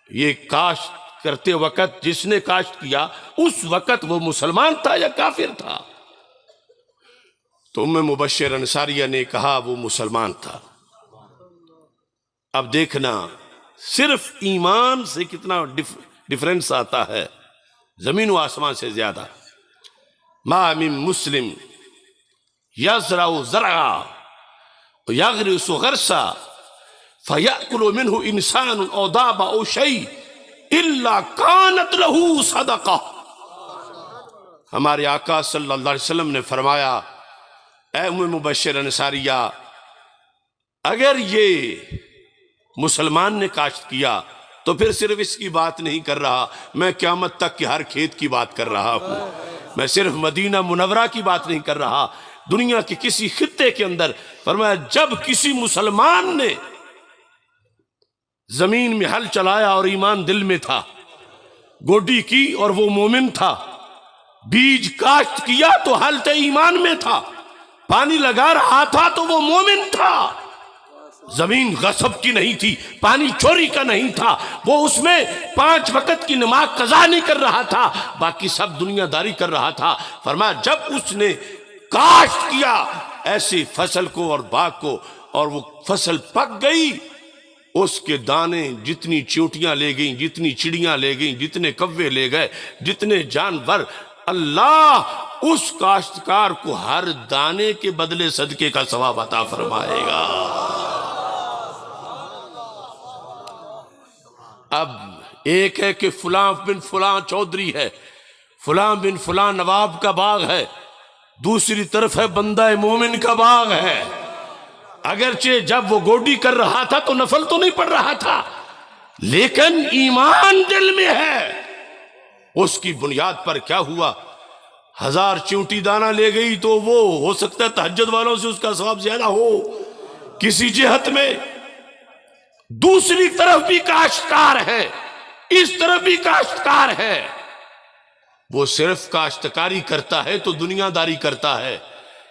یہ کاشت کرتے وقت جس نے کاشت کیا اس وقت وہ مسلمان تھا یا کافر تھا؟ تو ام مبشر انصاریہ نے کہا وہ مسلمان تھا۔ اب دیکھنا صرف ایمان سے کتنا ڈیفرنس آتا ہے، زمین و آسمان سے زیادہ۔ ما من مسلم یزرع زرعا ویغرس غرسا فیأکل منہ انسان او داب او شیء الا کانت لہ صدقہ۔ ہمارے آقا صلی اللہ علیہ وسلم نے فرمایا اے ام مبشر انصاریہ، اگر یہ مسلمان نے کاشت کیا تو پھر صرف اس کی بات نہیں کر رہا، میں قیامت تک کے ہر کھیت کی بات کر رہا ہوں، میں صرف مدینہ منورہ کی بات نہیں کر رہا، دنیا کے کسی خطے کے اندر۔ فرمایا جب کسی مسلمان نے زمین میں ہل چلایا اور ایمان دل میں تھا، گوڈی کی اور وہ مومن تھا، بیج کاشت کیا تو حالت ایمان میں تھا، پانی لگا رہا تھا تو وہ مومن تھا، زمین غصب کی نہیں تھی، پانی چوری کا نہیں تھا، وہ اس میں 5 وقت کی نماز قضا نہیں کر رہا تھا، باقی سب دنیا داری کر رہا تھا۔ فرمایا جب اس نے کاشت کیا ایسی فصل کو اور باغ کو، اور وہ فصل پک گئی، اس کے دانے جتنی چیونٹیاں لے گئیں، جتنی چڑیاں لے گئیں، جتنے کوے لے گئے، جتنے جانور، اللہ اس کاشتکار کو ہر دانے کے بدلے صدقے کا ثواب عطا فرمائے گا۔ اب ایک ہے کہ فلاں بن فلاں چودھری ہے، فلاں بن فلاں نواب کا باغ ہے، دوسری طرف ہے بندہ مومن کا باغ ہے۔ اگرچہ جب وہ گوڈی کر رہا تھا تو نفل تو نہیں پڑھ رہا تھا، لیکن ایمان دل میں ہے۔ اس کی بنیاد پر کیا ہوا؟ 1000 چیونٹی دانہ لے گئی تو وہ ہو سکتا ہے تہجد والوں سے اس کا ثواب زیادہ ہو کسی جہت میں، دوسری طرف بھی کاشتکار ہے، اس طرف بھی کاشتکار ہے، وہ صرف کاشتکاری کرتا ہے تو دنیا داری کرتا ہے،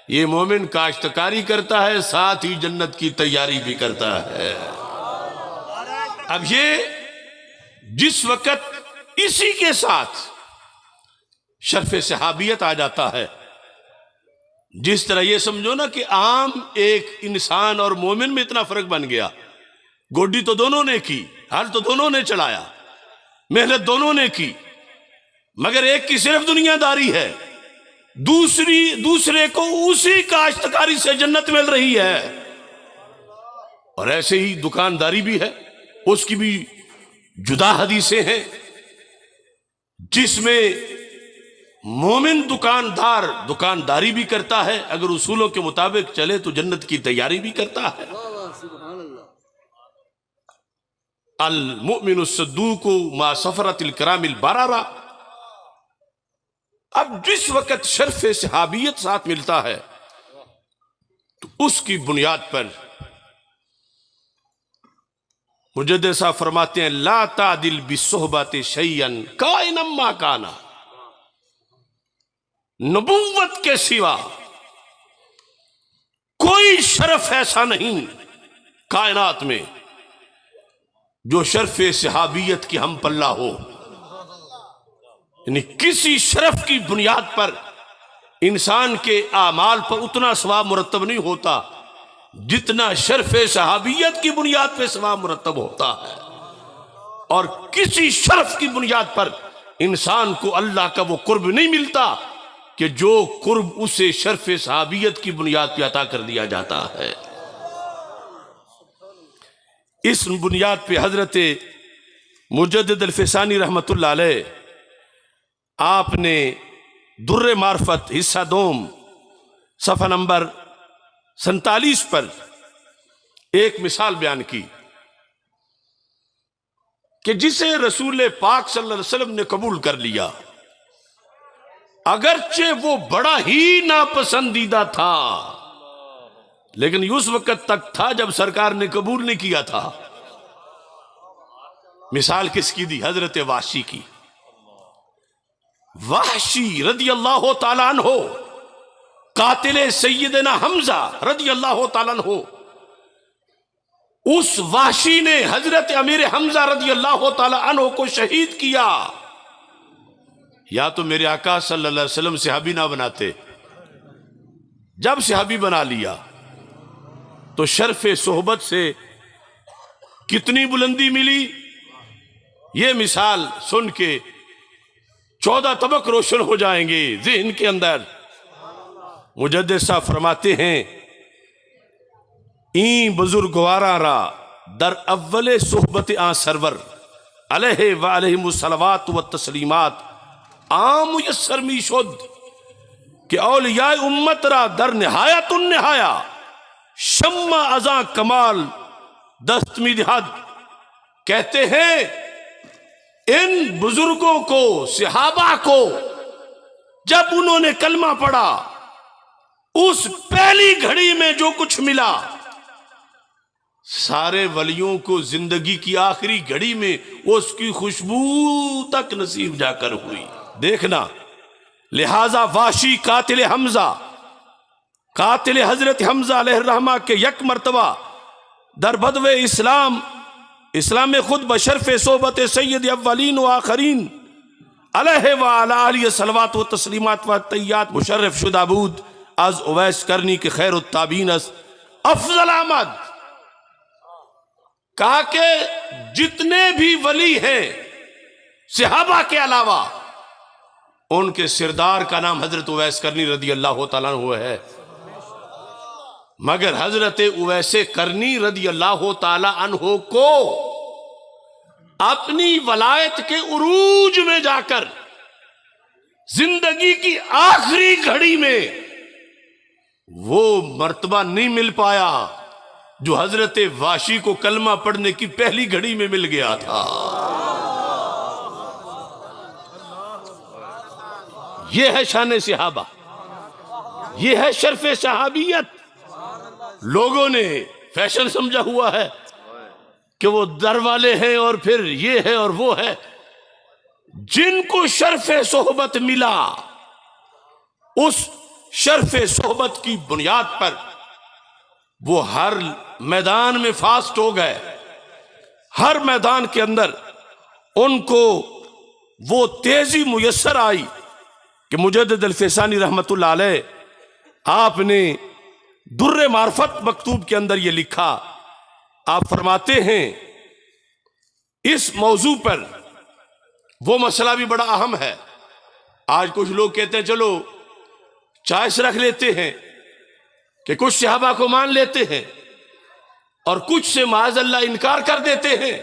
یہ مومن کاشتکاری کرتا ہے ساتھ ہی جنت کی تیاری بھی کرتا ہے۔ اب یہ جس وقت اسی کے ساتھ شرف صحابیت آ جاتا ہے، جس طرح یہ سمجھو نا کہ عام ایک انسان اور مومن میں اتنا فرق بن گیا، گوڈی تو دونوں نے کی، ہل تو دونوں نے چلایا، محنت دونوں نے کی، مگر ایک کی صرف دنیا داری ہے، دوسرے کو اسی کاشتکاری سے جنت مل رہی ہے۔ اور ایسے ہی دکانداری بھی ہے، اس کی بھی جدا حدیثیں ہیں، جس میں مومن دکاندار دکانداری بھی کرتا ہے، اگر اصولوں کے مطابق چلے تو جنت کی تیاری بھی کرتا ہے۔ المؤمن الصدوق ما سفرت الکرام البررہ۔ اب جس وقت شرف صحابیت ساتھ ملتا ہے تو اس کی بنیاد پر مجدد صاحب فرماتے ہیں لا تعدل بصحبت شیئا کائنا ما کانا، نبوت کے سوا کوئی شرف ایسا نہیں کائنات میں جو شرف صحابیت کی ہم پلہ ہو، یعنی کسی شرف کی بنیاد پر انسان کے اعمال پر اتنا ثواب مرتب نہیں ہوتا جتنا شرف صحابیت کی بنیاد پہ ثواب مرتب ہوتا ہے، اور کسی شرف کی بنیاد پر انسان کو اللہ کا وہ قرب نہیں ملتا کہ جو قرب اسے شرف صحابیت کی بنیاد پہ عطا کر دیا جاتا ہے۔ اس بنیاد پہ حضرت مجدد الفسانی رحمت اللہ علیہ آپ نے در معرفت حصہ دوم صفحہ نمبر 47 پر ایک مثال بیان کی کہ جسے رسول پاک صلی اللہ علیہ وسلم نے قبول کر لیا، اگرچہ وہ بڑا ہی ناپسندیدہ تھا، لیکن اس وقت تک تھا جب سرکار نے قبول نہیں کیا تھا۔ مثال کس کی دی؟ حضرت وحشی کی۔ وحشی رضی اللہ تعالیٰ عنہ، قاتل سیدنا حمزہ رضی اللہ تعالیٰ عنہ، اس وحشی نے حضرت امیر حمزہ رضی اللہ تعالیٰ عنہ کو شہید کیا۔ یا تو میرے آقا صلی اللہ علیہ وسلم صحابی نہ بناتے، جب صحابی بنا لیا تو شرف صحبت سے کتنی بلندی ملی، یہ مثال سن کے 14 طبق روشن ہو جائیں گے ذہن کے اندر۔ مجدد صاحب فرماتے ہیں این بزرگوارا را در اول صحبت آن سرور علیہ وعلیہم الصلوات والتسلیمات عام میسر می شد کہ اولیاء امت را در نہایت النہایا شمع ازاں کمال دست می دہد. کہتے ہیں ان بزرگوں کو، صحابہ کو، جب انہوں نے کلمہ پڑھا اس پہلی گھڑی میں جو کچھ ملا، سارے ولیوں کو زندگی کی آخری گھڑی میں اس کی خوشبو تک نصیب جا کر ہوئی. دیکھنا، لہذا واشی قاتل حمزہ، قاتل حضرت حمزہ علیہ الرحمہ کے یک مرتبہ در بدو اسلام خود بشرف صحبت سید اولین و آخرین علیہ وعلی آلہ صلوات و تسلیمات و تحیات مشرف شدہ بود از اویس کرنی کے خیر التابعین افضل آمد. کہا کہ جتنے بھی ولی ہیں صحابہ کے علاوہ، ان کے سردار کا نام حضرت اویس کرنی رضی اللہ تعالیٰ عنہ ہے. مگر حضرت اویس کرنی رضی اللہ تعالیٰ عنہ کو اپنی ولایت کے عروج میں جا کر زندگی کی آخری گھڑی میں وہ مرتبہ نہیں مل پایا جو حضرت واشی کو کلمہ پڑھنے کی پہلی گھڑی میں مل گیا تھا. یہ ہے شان صحابہ، یہ ہے شرف صحابیت. لوگوں نے فیشن سمجھا ہوا ہے کہ وہ در والے ہیں اور پھر یہ ہے اور وہ ہے. جن کو شرف صحبت ملا، اس شرف صحبت کی بنیاد پر وہ ہر میدان میں فاسٹ ہو گئے. ہر میدان کے اندر ان کو وہ تیزی میسر آئی کہ مجدد الفیسانی رحمت اللہ علیہ آپ نے در معرفت مکتوب کے اندر یہ لکھا. آپ فرماتے ہیں اس موضوع پر، وہ مسئلہ بھی بڑا اہم ہے. آج کچھ لوگ کہتے ہیں چلو چوائس رکھ لیتے ہیں کہ کچھ صحابہ کو مان لیتے ہیں اور کچھ سے معاذ اللہ انکار کر دیتے ہیں.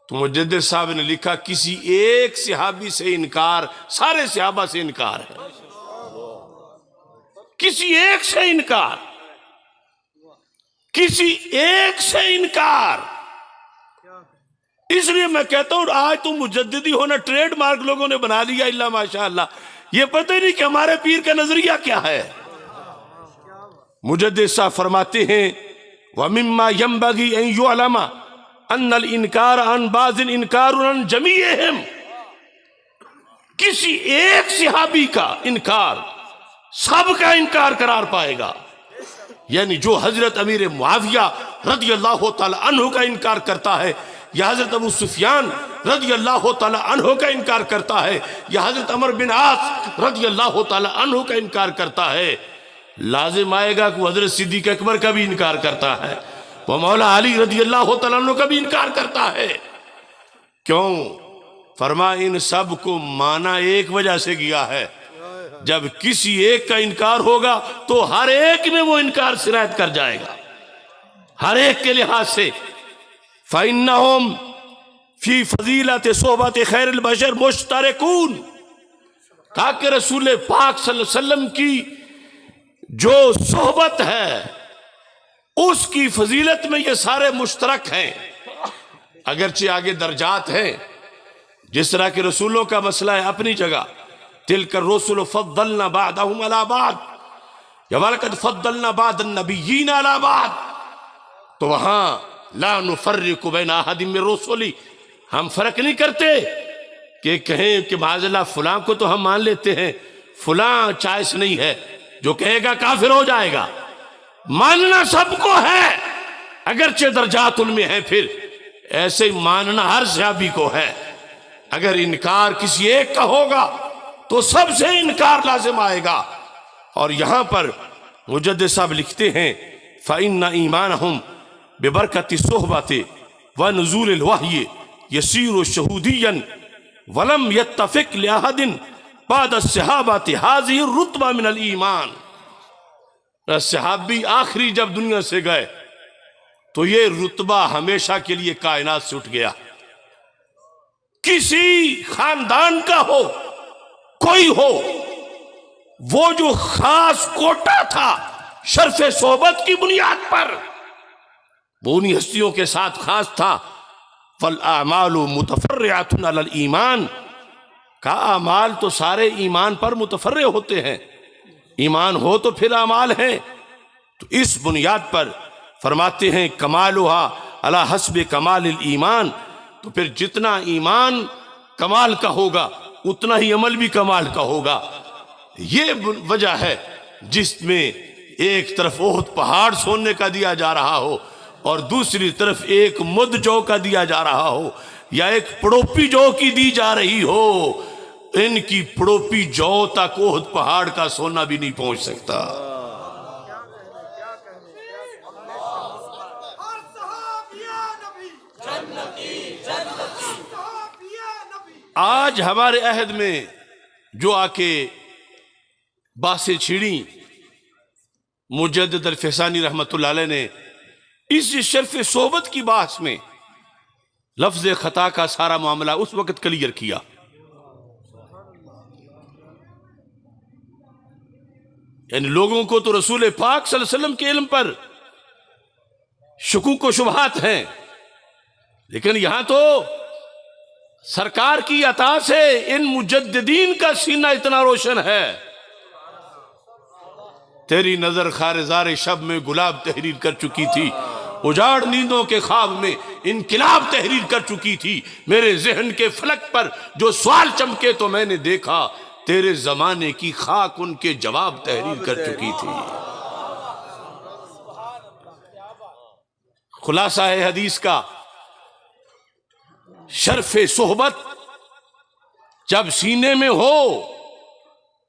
تو مجدد صاحب نے لکھا کسی ایک صحابی سے انکار سارے صحابہ سے انکار ہے. کسی ایک سے انکار، کسی ایک سے انکار. اس لیے میں کہتا ہوں آج تو مجددی ہونا ٹریڈ مارک لوگوں نے بنا لیا الا ماشاءاللہ. یہ پتہ ہی نہیں کہ ہمارے پیر کا نظریہ کیا ہے. مجدد صاحب فرماتے ہیں وَمِمَّا يَنْبَغِي أَن يُعْلَمَ أَنَّ الْإِنْكَارَ عَنْ بَعْضٍ إِنْكَارٌ عَنْ جَمِيعِهِمْ. کسی ایک صحابی کا انکار سب کا انکار قرار پائے گا. یعنی جو حضرت امیر معاویہ رضی اللہ تعالی عنہ کا انکار کرتا ہے، یا حضرت ابو سفیان رضی اللہ تعالی عنہ کا انکار کرتا ہے، یا حضرت عمر بن عاص رضی اللہ تعالی عنہ کا انکار کرتا ہے، لازم آئے گا کہ وہ حضرت صدیق اکبر کا بھی انکار کرتا ہے، وہ مولا علی رضی اللہ تعالیٰ عنہ کا بھی انکار کرتا ہے. کیوں؟ فرما ان سب کو مانا ایک وجہ سے کیا ہے. جب کسی ایک کا انکار ہوگا تو ہر ایک میں وہ انکار سرایت کر جائے گا، ہر ایک کے لحاظ سے. فَإِنَّهُمْ فِي فَضِيلَةِ صُحْبَةِ خَيْرِ الْبَشَرِ مُشْتَرِكُونَ. کہا کہ رسول پاک صلی اللہ علیہ وسلم کی جو صحبت ہے اس کی فضیلت میں یہ سارے مشترک ہیں. اگرچہ آگے درجات ہیں، جس طرح کہ رسولوں کا مسئلہ ہے اپنی جگہ، تِلْكَ الرُّسُلُ فَضَّلْنَا بَعْدَهُمْ عَلَى بَعْضٍ یا وَلَقَدْ فَضَّلْنَا بَعْضَ النَّبِيِّينَ عَلَى بَعْضٍ. تو وہاں لَا نُفَرِّقُ بَيْنَ أَحَدٍ مِّن رُّسُلِهِ، ہم فرق نہیں کرتے کہ کہیں کہ معاذ اللہ فلاں کو تو ہم مان لیتے ہیں، فلاں چائس نہیں ہے، جو کہے گا کافر ہو جائے گا. ماننا سب کو ہے، اگرچہ درجات ان میں ہیں، پھر ایسے ماننا ہر صحابی کو ہے. اگر انکار کسی ایک کا ہوگا تو سب سے انکار لازم آئے گا. اور یہاں پر مجدد صاحب لکھتے ہیں فَإِنَّ إِيمَانَهُمْ بِبَرْكَةِ الصُّحْبَةِ وَنُزُولِ الْوَحْيِ يَسِيرُ شَهُودِيًّا وَلَمْ يَتَّفِقْ لِأَحَدٍ بعد الصحابة هذه الرتبة من الایمان. صحابی آخری جب دنیا سے گئے تو یہ رتبہ ہمیشہ کے لیے کائنات سے اٹھ گیا. کسی خاندان کا ہو، کوئی ہو، وہ جو خاص کوٹا تھا شرف صحبت کی بنیاد پر وہ انہی ہستیوں کے ساتھ خاص تھا. فالاعمال متفرعۃ علی الایمان، کہا اعمال تو سارے ایمان پر متفرع ہوتے ہیں، ایمان ہو تو پھر اعمال ہیں. تو اس بنیاد پر فرماتے ہیں کمالھا علی حسب کمال الایمان، تو پھر جتنا ایمان کمال کا ہوگا اتنا ہی عمل بھی کمال کا ہوگا. یہ وجہ ہے جس میں ایک طرف احد پہاڑ سونے کا دیا جا رہا ہو اور دوسری طرف ایک مد جو کا دیا جا رہا ہو، یا ایک پڑوپی جو کی دی جا رہی ہو. ان کی پڑوپی جو تک احد پہاڑ کا سونا بھی نہیں پہنچ سکتا. آج ہمارے عہد میں جو آ کے باسیں چھڑیں مجدد الفسانی رحمت اللہ علیہ نے اس شرف صحبت کی بحث میں لفظ خطا کا سارا معاملہ اس وقت کلیئر کیا. یعنی لوگوں کو تو رسول پاک صلی اللہ علیہ وسلم کے علم پر شکوک و شبہات ہیں، لیکن یہاں تو سرکار کی عطا سے ان مجددین کا سینہ اتنا روشن ہے. تیری نظر خارزار شب میں گلاب تحریر کر چکی تھی، اجاڑ نیندوں کے خواب میں انقلاب تحریر کر چکی تھی. میرے ذہن کے فلک پر جو سوال چمکے تو میں نے دیکھا تیرے زمانے کی خاک ان کے جواب تحریر کر چکی تھی. خلاصہ ہے حدیث کا، شرف صحبت جب سینے میں ہو،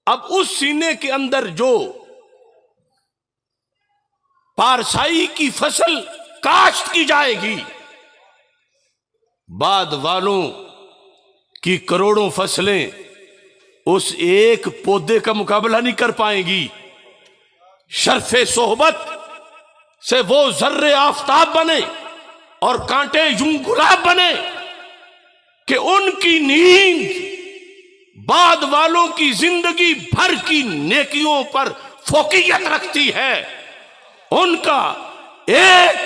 اب اس سینے کے اندر جو پارسائی کی فصل کاشت کی جائے گی، بعد والوں کی کروڑوں فصلیں اس ایک پودے کا مقابلہ نہیں کر پائیں گی. شرف صحبت سے وہ ذرے آفتاب بنے اور کانٹے یوں گلاب بنے کہ ان کی نیند بعد والوں کی زندگی بھر کی نیکیوں پر فوقیت رکھتی ہے. ان کا ایک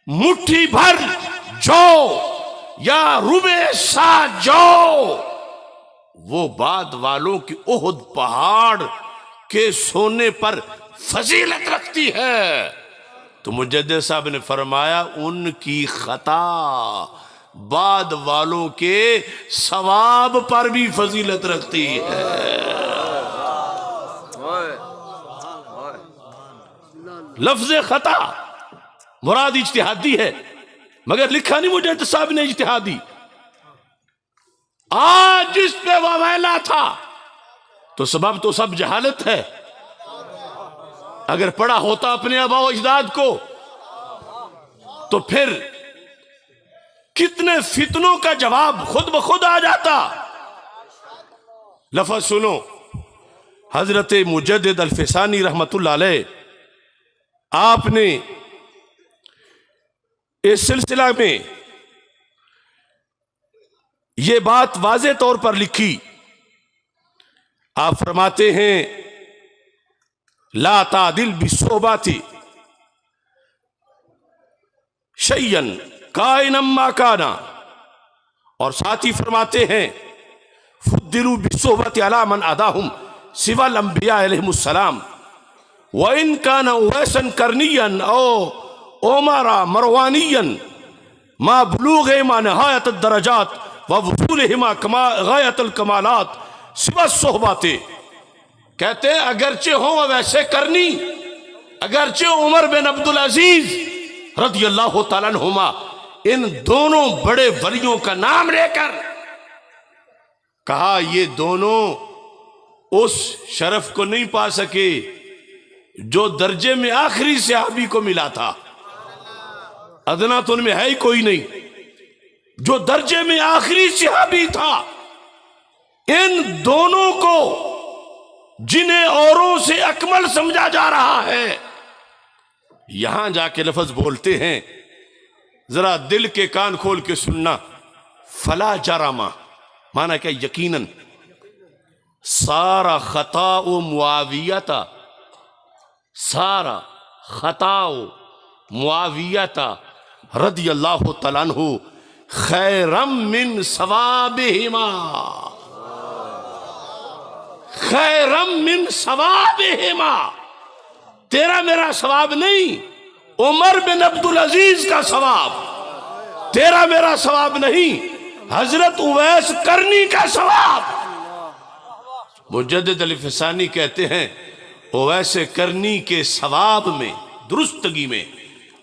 مٹھی بھر جو یا ربع سا جو وہ بعد والوں کی احد پہاڑ کے سونے پر فضیلت رکھتی ہے. تو مجدد صاحب نے فرمایا ان کی خطا بعد والوں کے ثواب پر بھی فضیلت رکھتی ہے. لفظ خطا مراد اجتہادی ہے، مگر لکھا نہیں مجدد صاحب نے اجتہادی. آج جس پہ وویلا تھا تو سبب تو سب جہالت ہے. اگر پڑھا ہوتا اپنے آباء و اجداد کو تو پھر کتنے فتنوں کا جواب خود بخود آ جاتا. لفظ سنو، حضرت مجدد الفسانی رحمت اللہ علیہ آپ نے اس سلسلہ میں یہ بات واضح طور پر لکھی. آپ فرماتے ہیں لا تعدل بالصحبات شیئا کائنا ما کانا، اور ساتھ ہی فرماتے ہیں فضلوا بالصحبت علی من اداہم سوى الانبیاء علیہم السلام وان کان اویسا کرنیا او عمر مروانیا ما بلوغہما نہایت الدرجات ووصولہما غایت الکمالات سوى الصحبات. کہتے ہیں اگرچہ ہوں ویسے کرنی، اگرچہ عمر بن عبدالعزیز رضی اللہ تعالیٰ عنہما ان دونوں بڑے ولیوں کا نام لے کر کہا یہ دونوں اس شرف کو نہیں پا سکے جو درجے میں آخری صحابی کو ملا تھا. ادنا تو ان میں ہے ہی کوئی نہیں. جو درجے میں آخری صحابی تھا، ان دونوں کو جنہیں اوروں سے اکمل سمجھا جا رہا ہے، یہاں جا کے لفظ بولتے ہیں، ذرا دل کے کان کھول کے سننا. فلا جرما مانا کیا؟ یقیناً. سارا خطا معاویہ سارا خطاؤ معاویہ رضی اللہ تعالیٰ عنہ خیرم من ثوابہما، خیرم من ثوابہما، تیرا میرا ثواب نہیں، عمر بن عبدالعزیز کا ثواب، تیرا میرا ثواب نہیں، حضرت اویس کرنی کا ثواب۔ مجدد علی فسانی کہتے ہیں اویس کرنی کے ثواب میں، درستگی میں،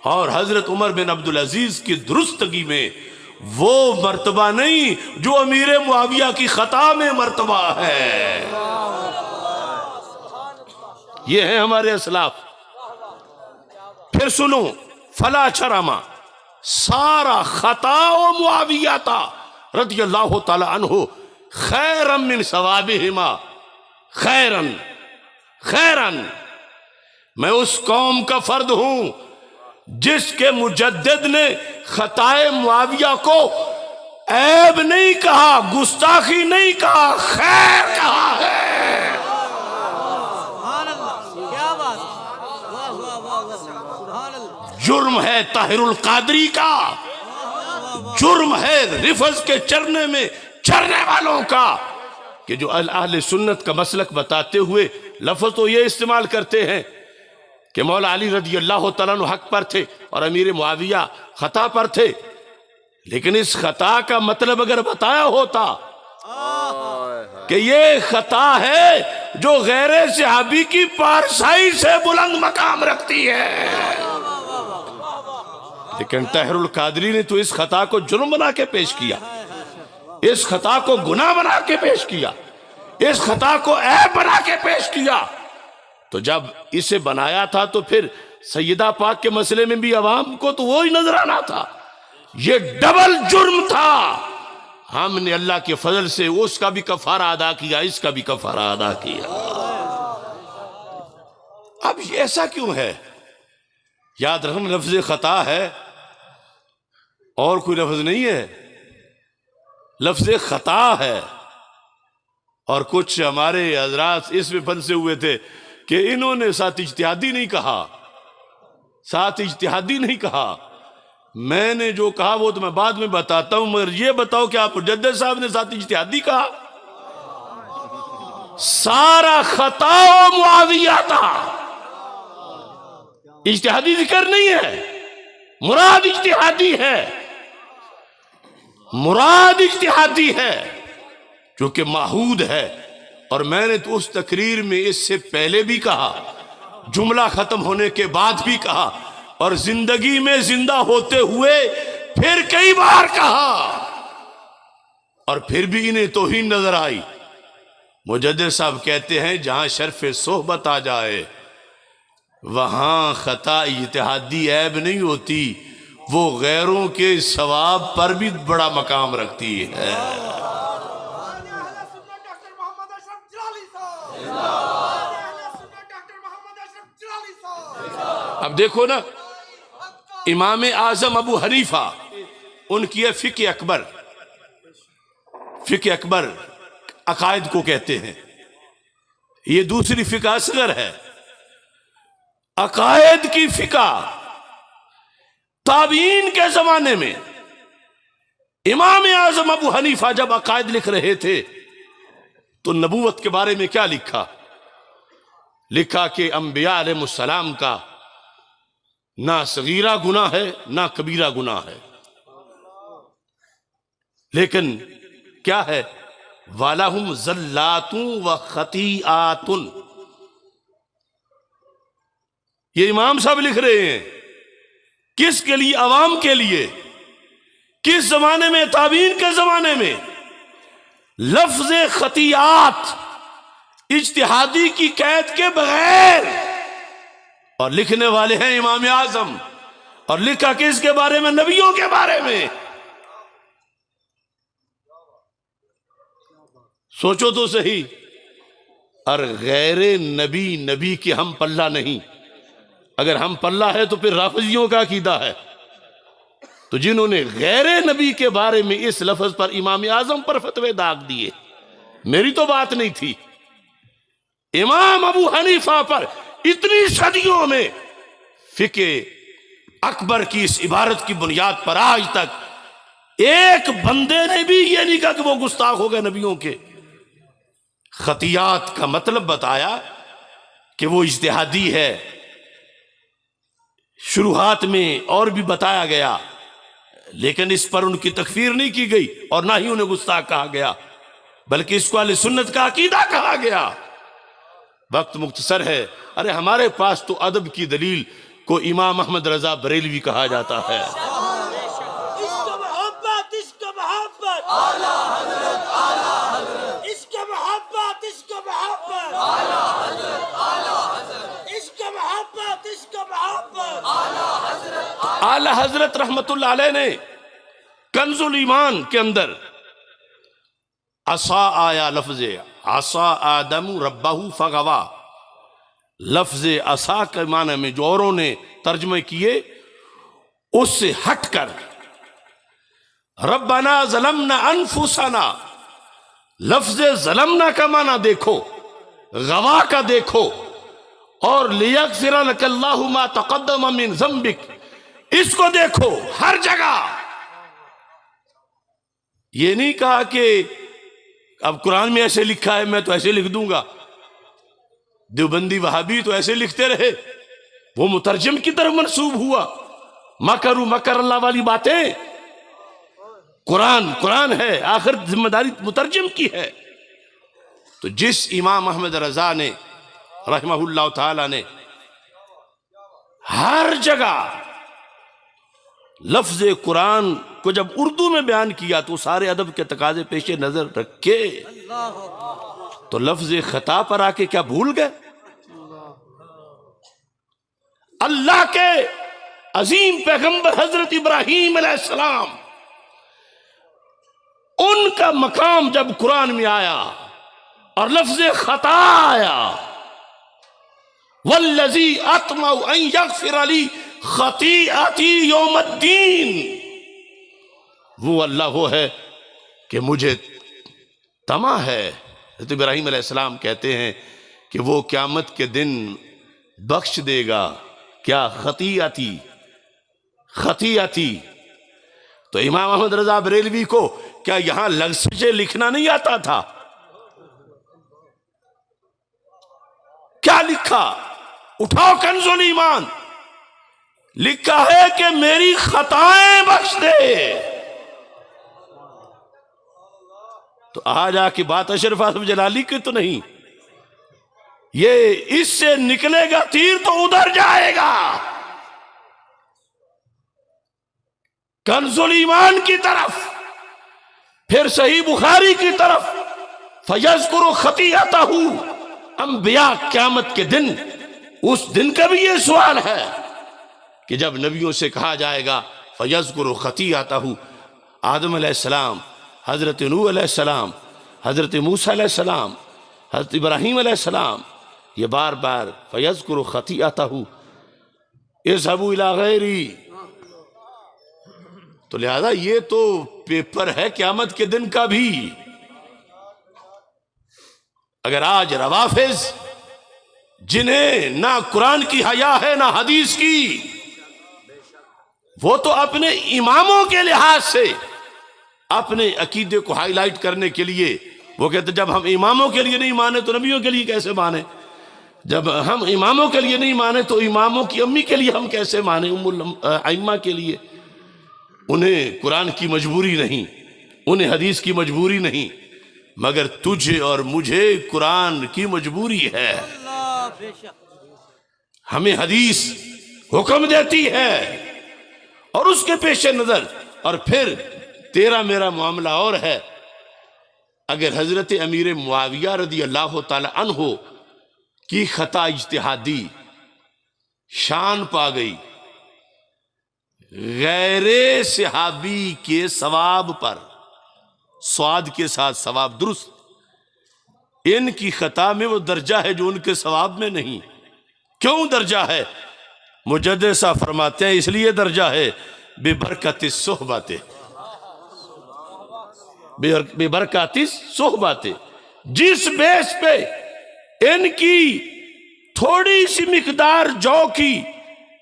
اور حضرت عمر بن عبدالعزیز کی درستگی میں وہ مرتبہ نہیں جو امیر معاویہ کی خطا میں مرتبہ ہے۔ یہ ہے ہمارے اسلاف۔ پھر سنو، فلا چرما سارا خطا معاویہ رضی اللہ تعالی عنہ خیرم من ثوابہما، خیرن خیرن، میں اس قوم کا فرد ہوں جس کے مجدد نے خطائے معاویہ کو عیب نہیں کہا، گستاخی نہیں کہا، خیر کہا ہے۔ جرم ہے طاہر القادری کا، جرم ہے رفض کے چرنے میں چرنے والوں کا، کہ جو اہل سنت کا مسلک بتاتے ہوئے لفظ تو یہ استعمال کرتے ہیں کہ مولا علی رضی اللہ تعالیٰ عنہ حق پر تھے اور امیر معاویہ خطا پر تھے، لیکن اس خطا کا مطلب اگر بتایا ہوتا کہ یہ خطا ہے جو غیر صحابی کی پارسائی سے بلند مقام رکھتی ہے، لیکن طاہر القادری نے تو اس خطا کو جرم بنا کے پیش کیا، اس خطا کو گناہ بنا کے پیش کیا، اس خطا کو عیب بنا کے پیش کیا۔ تو جب اسے بنایا تھا تو پھر سیدہ پاک کے مسئلے میں بھی عوام کو تو وہی نظر آنا تھا، یہ ڈبل جرم تھا۔ ہم نے اللہ کے فضل سے اس کا بھی کفارہ ادا کیا، اس کا بھی کفارہ ادا کیا۔ اب یہ ایسا کیوں ہے؟ یاد رکھنا لفظ خطا ہے اور کوئی لفظ نہیں ہے، لفظ خطا ہے۔ اور کچھ ہمارے حضرات اس میں پھنسے ہوئے تھے کہ انہوں نے ساتھ اجتہادی نہیں کہا، ساتھ اجتہادی نہیں کہا۔ میں نے جو کہا وہ تو میں بعد میں بتاتا ہوں، مگر یہ بتاؤ کہ آپ مجدد صاحب نے ساتھ اجتہادی کہا؟ سارا خطا معاویہ تھا، اجتہادی ذکر نہیں ہے، مراد اجتہادی ہے، مراد اجتہادی ہے جو کہ معہود ہے۔ اور میں نے تو اس تقریر میں اس سے پہلے بھی کہا، جملہ ختم ہونے کے بعد بھی کہا، اور زندگی میں زندہ ہوتے ہوئے پھر کئی بار کہا، اور پھر بھی انہیں توہین نظر آئی۔ مجدد صاحب کہتے ہیں جہاں شرف صحبت آ جائے وہاں خطا اجتہادی عیب نہیں ہوتی، وہ غیروں کے ثواب پر بھی بڑا مقام رکھتی ہے۔ اب دیکھو نا، امام اعظم ابو حنیفہ، ان کی ہے فقہ اکبر، فقہ اکبر عقائد کو کہتے ہیں، یہ دوسری فقہ اصغر ہے۔ عقائد کی فقہ تابعین کے زمانے میں امام اعظم ابو حنیفہ جب عقائد لکھ رہے تھے تو نبوت کے بارے میں کیا لکھا؟ لکھا کہ انبیاء علیہ السلام کا نہ صغیرہ گناہ ہے نہ کبیرہ گناہ ہے، لیکن کیا ہے؟ وَلَهُمْ زَلَّاتٌ وَخَطِيئَاتٌ۔ یہ امام صاحب لکھ رہے ہیں، کس کے لیے؟ عوام کے لیے۔ کس زمانے میں؟ تابعین کے زمانے میں۔ لفظ خطیات اجتہادی کی قید کے بغیر، اور لکھنے والے ہیں امام اعظم، اور لکھا کس کے بارے میں؟ نبیوں کے بارے میں۔ سوچو تو صحیح، اور غیر نبی نبی کے ہم پلہ نہیں۔ اگر ہم پلہ ہے تو پھر رافضیوں کا عقیدہ ہے۔ تو جنہوں نے غیر نبی کے بارے میں اس لفظ پر امام اعظم پر فتوے داغ دیے، میری تو بات نہیں تھی، امام ابو حنیفہ پر اتنی صدیوں میں فقہ اکبر کی اس عبارت کی بنیاد پر آج تک ایک بندے نے بھی یہ نہیں کہا کہ وہ گستاخ ہو گئے نبیوں کے. خطیات کا مطلب بتایا کہ وہ اجتہادی ہے. شروحات میں اور بھی بتایا گیا، لیکن اس پر ان کی تکفیر نہیں کی گئی اور نہ ہی انہیں گستاخ کہا گیا، بلکہ اس کو اہل سنت کا عقیدہ کہا گیا. وقت مختصر ہے. ارے ہمارے پاس تو ادب کی دلیل کو امام احمد رضا بریلوی کہا جاتا ہے. عشق محبت عشق محبت عشق محبت عشق محبت عشق محبت عشق محبت. اعلی حضرت رحمت اللہ علیہ نے کنز الایمان کے اندر عصا آیا، لفظ عصا آدم ربہ فغوا، لفظ عصا کے معنی میں جو اوروں نے ترجمے کیے اس سے ہٹ کر ربنا ظلمنا انفسنا، لفظ ظلمنا کا معنی دیکھو، غوا کا دیکھو، اور لیغفر لک اللہ ما تقدم من ذنبک، اس کو دیکھو ہر جگہ. یہ نہیں کہا کہ اب قرآن میں ایسے لکھا ہے میں تو ایسے لکھ دوں گا. دیوبندی وہابی تو ایسے لکھتے رہے، وہ مترجم کی طرف منسوب ہوا. مکروا مکر اللہ والی باتیں قرآن ہے، آخر ذمہ داری مترجم کی ہے. تو جس امام احمد رضا نے رحمہ اللہ تعالی نے ہر جگہ لفظ قرآن کو جب اردو میں بیان کیا تو سارے ادب کے تقاضے پیش نظر رکھے تو لفظ خطا پر آ کے کیا بھول گئے؟ اللہ کے عظیم پیغمبر حضرت ابراہیم علیہ السلام، ان کا مقام جب قرآن میں آیا اور لفظ خطا آیا، والذی اطمع ان یغفر لی خطیئتی یوم الدین، وہ اللہ وہ ہے کہ مجھے طمع ہے. حضرت ابراہیم علیہ السلام کہتے ہیں کہ وہ قیامت کے دن بخش دے گا کیا؟ خطیئتی. تو امام احمد رضا بریلوی کو کیا یہاں لفظیں لکھنا نہیں آتا تھا؟ کیا لکھا؟ اٹھاؤ کنز الایمان، لکھا ہے کہ میری خطائیں بخش دے. تو آج آ کی بات اشرف آصف جلالی کی تو نہیں، یہ اس سے نکلے گا تیر تو ادھر جائے گا، کنز الایمان کی طرف، پھر صحیح بخاری کی طرف. فَيَذْكُرُ خَطِيئَتَهُ، انبیاء قیامت کے دن، اس دن کا بھی یہ سوال ہے کہ جب نبیوں سے کہا جائے گا فَيَذْكُرُ خَطِيئَتَهُ، آدم علیہ السلام، حضرت نوح علیہ السلام، حضرت موسیٰ علیہ السلام، حضرت ابراہیم علیہ السلام، یہ بار بار فَيَذْكُرُ خَطِيئَتَهُ اذْهَبُوا إِلَىٰ غَيْرِي. تو لہذا یہ تو پیپر ہے قیامت کے دن کا بھی. اگر آج روافظ جنہیں نہ قرآن کی حیا ہے نہ حدیث کی، وہ تو اپنے اماموں کے لحاظ سے اپنے عقیدے کو ہائی لائٹ کرنے کے لیے وہ کہتے جب ہم اماموں کے لیے نہیں مانے تو نبیوں کے لیے کیسے مانے؟ جب ہم اماموں کے لیے نہیں مانے تو اماموں کی امی کے لیے ہم کیسے مانے؟ ام الائمہ کے لیے. انہیں قرآن کی مجبوری نہیں، انہیں حدیث کی مجبوری نہیں، مگر تجھے اور مجھے قرآن کی مجبوری ہے. ہمیں حدیث حکم دیتی ہے اور اس کے پیش نظر. اور پھر تیرا میرا معاملہ اور ہے. اگر حضرت امیر معاویہ رضی اللہ تعالی عنہ کی خطا اجتہادی شان پا گئی غیر صحابی کے ثواب پر، سواد کے ساتھ ثواب درست، ان کی خطا میں وہ درجہ ہے جو ان کے ثواب میں نہیں. کیوں درجہ ہے؟ مجدد صاحب فرماتے ہیں اس لیے درجہ ہے بے برکت صحبت، بے برکت صحبت، جس بیس پہ ان کی تھوڑی سی مقدار جو کی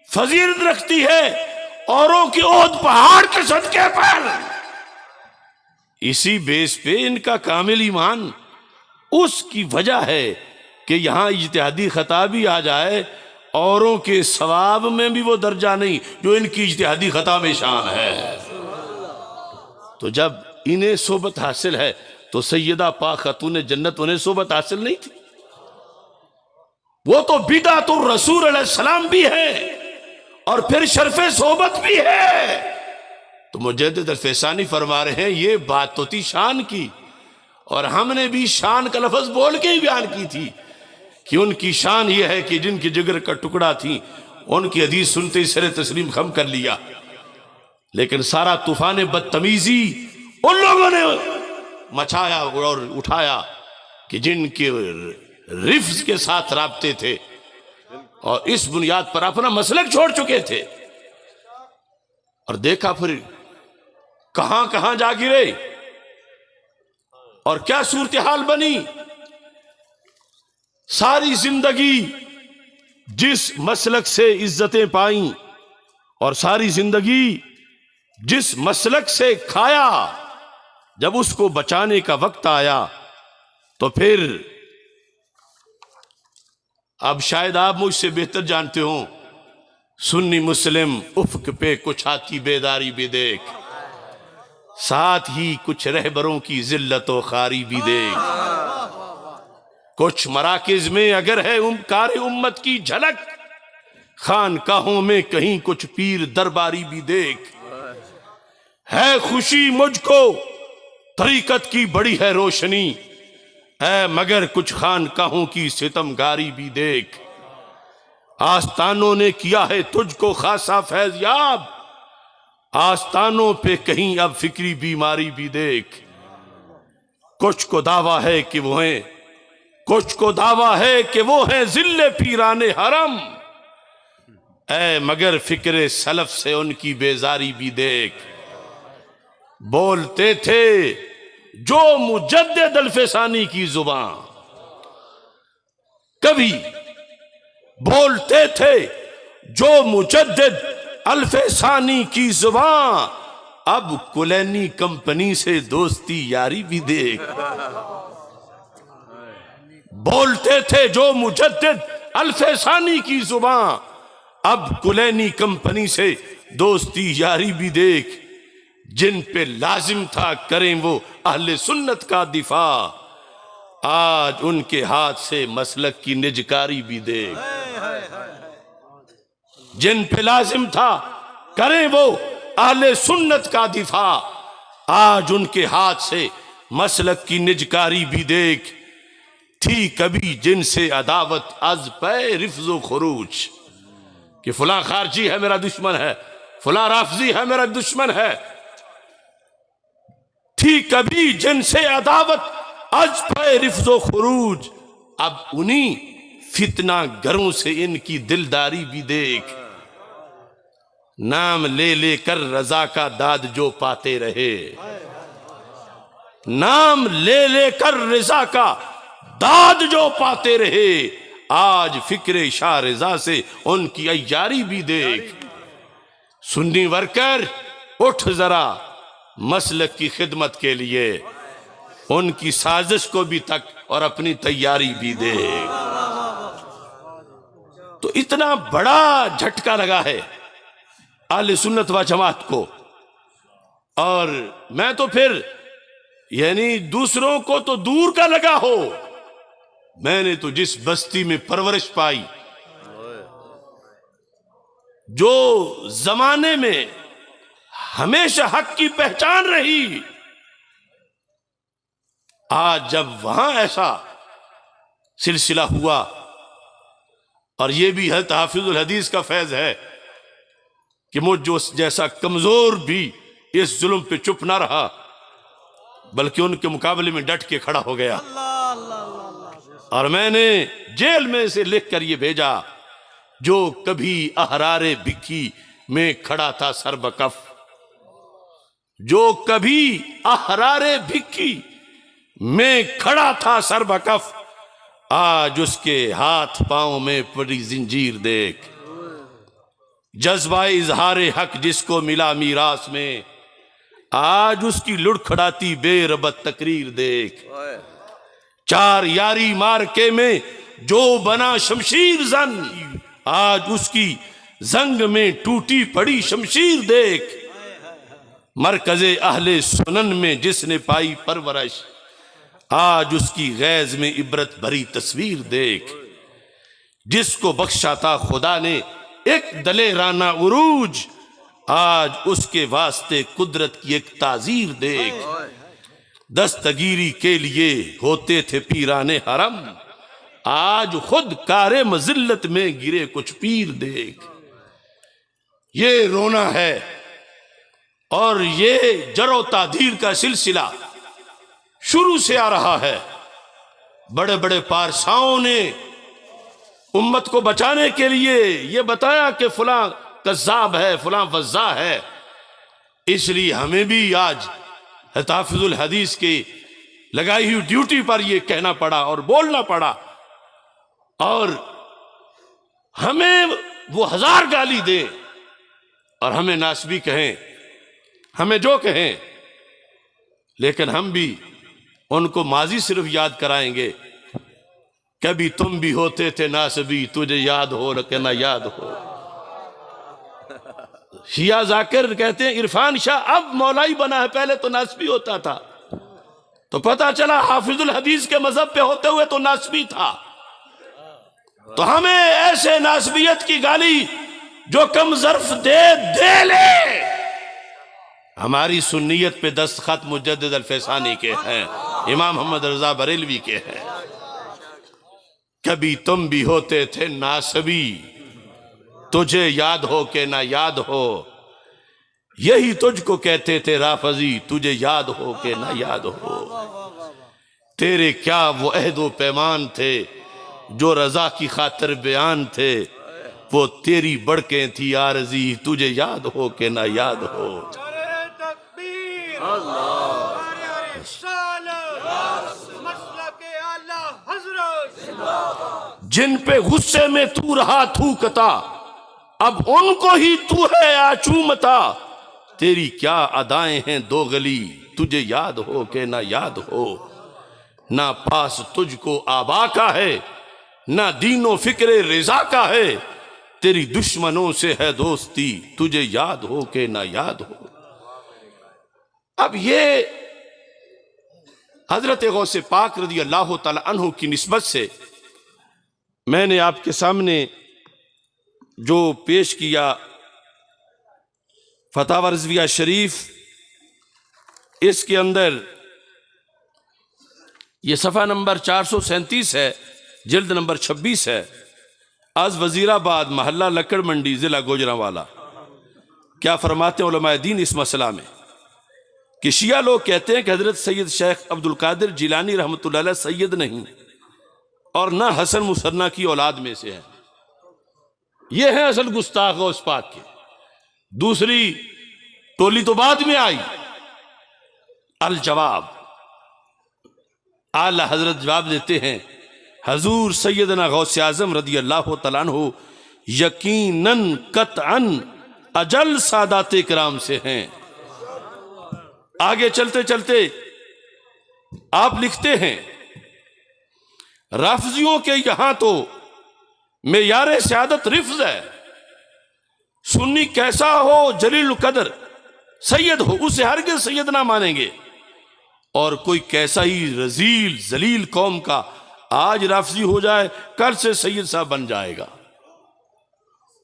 فضیلت رکھتی ہے اوروں کے عہد پہاڑ کے صدقے پر. اسی بیس پہ ان کا کامل ایمان. اس کی وجہ ہے کہ یہاں اجتہادی خطا بھی آ جائے اوروں کے ثواب میں بھی وہ درجہ نہیں جو ان کی اجتہادی خطا میں شان ہے. تو جب انہیں صحبت حاصل ہے تو سیدہ پاک خاتون جنت انہیں صحبت حاصل نہیں تھی. وہ تو بدعت الرسول علیہ السلام بھی ہے اور پھر شرف صحبت بھی ہے. تو مجدد الفیسانی فرما رہے ہیں یہ بات تو تھی شان کی، اور ہم نے بھی شان کا لفظ بول کے ہی بیان کی تھی کہ ان کی شان یہ ہے کہ جن کی جگر کا ٹکڑا تھی ان کی حدیث سنتے ہی سر تسلیم خم کر لیا. لیکن سارا طوفان بدتمیزی ان لوگوں نے مچایا اور اٹھایا کہ جن کے رفظ کے ساتھ رابطے تھے اور اس بنیاد پر اپنا مسلک چھوڑ چکے تھے. اور دیکھا پھر کہاں کہاں جا گرے اور کیا صورتحال بنی. ساری زندگی جس مسلک سے عزتیں پائیں اور ساری زندگی جس مسلک سے کھایا، جب اس کو بچانے کا وقت آیا تو پھر اب شاید آپ مجھ سے بہتر جانتے ہوں، سنی مسلم افق پہ کچھ آتی بیداری بھی دیکھ، ساتھ ہی کچھ رہبروں کی ذلت و خواری بھی دیکھ. کچھ مراکز میں اگر ہے کار امت کی جھلک، خانقاہوں میں کہیں کچھ پیر درباری بھی دیکھ. ہے خوشی مجھ کو طریقت کی بڑی ہے روشنی، اے مگر کچھ خانقاہوں کی ستمگاری بھی دیکھ. آستانوں نے کیا ہے تجھ کو خاصا فیض یاب، آستانوں پہ کہیں اب فکری بیماری بھی دیکھ. کچھ کو دعویٰ ہے کہ وہ ہیں، کچھ کو دعویٰ ہے کہ وہ ہیں ذل پیران حرم، اے مگر فکر سلف سے ان کی بیزاری بھی دیکھ. بولتے تھے جو مجدد الفیسانی کی زبان، کبھی بولتے تھے جو مجدد الفیسانی کی زبان، اب کلینی کمپنی سے دوستی یاری بھی دیکھ. بولتے تھے جو مجدد الفیسانی کی زبان، اب کلینی کمپنی سے دوستی یاری بھی دیکھ. جن پہ لازم تھا کریں وہ اہل سنت کا دفاع، آج ان کے ہاتھ سے مسلک کی نجکاری بھی دیکھ. جن پہ لازم تھا کریں وہ اہل سنت کا دفاع، آج ان کے ہاتھ سے مسلک کی نجکاری بھی دیکھ. تھی کبھی جن سے عداوت از پہ رفض و خروج، کہ فلاں خارجی ہے میرا دشمن ہے، فلاں رافضی ہے میرا دشمن ہے. تھی کبھی جن سے عداوت از پہ رفض و خروج، اب انہی فتنہ گروں سے ان کی دلداری بھی دیکھ. نام لے لے کر رضا کا داد جو پاتے رہے، نام لے لے کر رضا کا داد جو پاتے رہے، آج فکر شاہ رضا سے ان کی عیاری بھی دیکھ. سنی ورکر اٹھ ذرا مسلک کی خدمت کے لیے، ان کی سازش کو بھی تک اور اپنی تیاری بھی دیکھ. تو اتنا بڑا جھٹکا لگا ہے اہل سنت و جماعت کو. اور میں تو پھر یعنی دوسروں کو تو دور کا لگا ہو، میں نے تو جس بستی میں پرورش پائی، جو زمانے میں ہمیشہ حق کی پہچان رہی، آج جب وہاں ایسا سلسلہ ہوا، اور یہ بھی حضرت حافظ الحدیث کا فیض ہے کہ مجھ جو جیسا کمزور بھی اس ظلم پہ چپ نہ رہا بلکہ ان کے مقابلے میں ڈٹ کے کھڑا ہو گیا. اور میں نے جیل میں سے لکھ کر یہ بھیجا، جو کبھی احرار بکھی میں کھڑا تھا سر بکف، جو کبھی احرار بکھی میں کھڑا تھا سر بکف، آج اس کے ہاتھ پاؤں میں پڑی زنجیر دیکھ، جذبہ اظہار حق جس کو ملا میراث میں، آج اس کی لڑکھڑاتی بے ربط تقریر دیکھ۔ چار یاری مارکے میں جو بنا شمشیر زن، آج اس کی زنگ میں ٹوٹی پڑی شمشیر دیکھ۔ مرکز اہل سنن میں جس نے پائی پرورش، آج اس کی غیظ میں عبرت بھری تصویر دیکھ۔ جس کو بخشا تھا خدا نے ایک دلیرانہ عروج، آج اس کے واسطے قدرت کی ایک تعزیر دیکھ۔ دستگیری کے لیے ہوتے تھے پیران حرم، آج خود کار مذلت میں گرے کچھ پیر دیکھ۔ یہ رونا ہے اور یہ جر و تعدیر کا سلسلہ شروع سے آ رہا ہے۔ بڑے بڑے پارساؤں نے امت کو بچانے کے لیے یہ بتایا کہ فلاں کذاب ہے، فلاں وضاع ہے، اس لیے ہمیں بھی آج حافظ الحدیث کی لگائی ہوئی ڈیوٹی پر یہ کہنا پڑا اور بولنا پڑا، اور ہمیں وہ ہزار گالی دیں اور ہمیں ناسبی کہیں، ہمیں جو کہیں، لیکن ہم بھی ان کو ماضی صرف یاد کرائیں گے۔ کبھی تم بھی ہوتے تھے ناسبی، تجھے یاد ہو کہ نہ یاد ہو۔ شیعہ ذاکر کہتے ہیں عرفان شاہ اب مولائی بنا ہے، پہلے تو ناسبی ہوتا تھا، تو پتہ چلا حافظ الحدیث کے مذہب پہ ہوتے ہوئے تو ناسبی تھا۔ تو ہمیں ایسے ناسبیت کی گالی جو کم ظرف دے لے۔ ہماری سنیت پہ دستخط مجدد الفیسانی کے ہیں، امام محمد رضا بریلوی کے ہیں۔ کبھی تم بھی ہوتے تھے ناسبی، تجھے یاد ہو کہ نہ یاد ہو، یہی تجھ کو کہتے تھے رافضی، تجھے یاد ہو کہ نہ یاد ہو۔ تیرے کیا وہ عہد و پیمان تھے جو رضا کی خاطر بیان تھے، وہ تیری بڑکیں تھی عارضی، تجھے یاد ہو کہ نہ یاد ہو۔ جن پہ غصے میں تو رہا تھوکتا، اب ان کو ہی تو ہے آچومتا، تیری کیا ادائیں ہیں دو گلی، تجھے یاد ہو کہ نہ یاد ہو۔ نہ پاس تجھ کو آبا کا ہے، نہ دین و فکر رضا کا ہے، تیری دشمنوں سے ہے دوستی، تجھے یاد ہو کہ نہ یاد ہو۔ اب یہ حضرت غوث پاک رضی اللہ تعالی عنہ کی نسبت سے میں نے آپ کے سامنے جو پیش کیا فتاوی رضویہ شریف، اس کے اندر یہ صفحہ نمبر 437 ہے، جلد نمبر 26 ہے، از وزیر آباد محلہ لکڑ منڈی ضلع گوجرانوالا۔ کیا فرماتے ہیں علماء دین اس مسئلہ میں کہ شیعہ لوگ کہتے ہیں کہ حضرت سید شیخ عبد القادر جیلانی رحمۃ اللہ علیہ سید نہیں اور نہ حسن مصنع کی اولاد میں سے ہیں، یہ ہیں اصل گستاخ غوث پاک کے۔ دوسری ٹولی تو بعد میں آئی۔ الجواب، اعلی حضرت جواب دیتے ہیں حضور سیدنا غوث اعظم رضی اللہ تعالیٰ عنہ یقیناً قطعاً اجل سادات کرام سے ہیں۔ آگے چلتے چلتے آپ لکھتے ہیں رافضیوں کے یہاں تو معیار سعادت رفض ہے، سنی کیسا ہو جلیل القدر سید ہو اسے ہرگز سید نہ مانیں گے، اور کوئی کیسا ہی رذیل ذلیل قوم کا آج رافضی ہو جائے کل سے سید صاحب بن جائے گا۔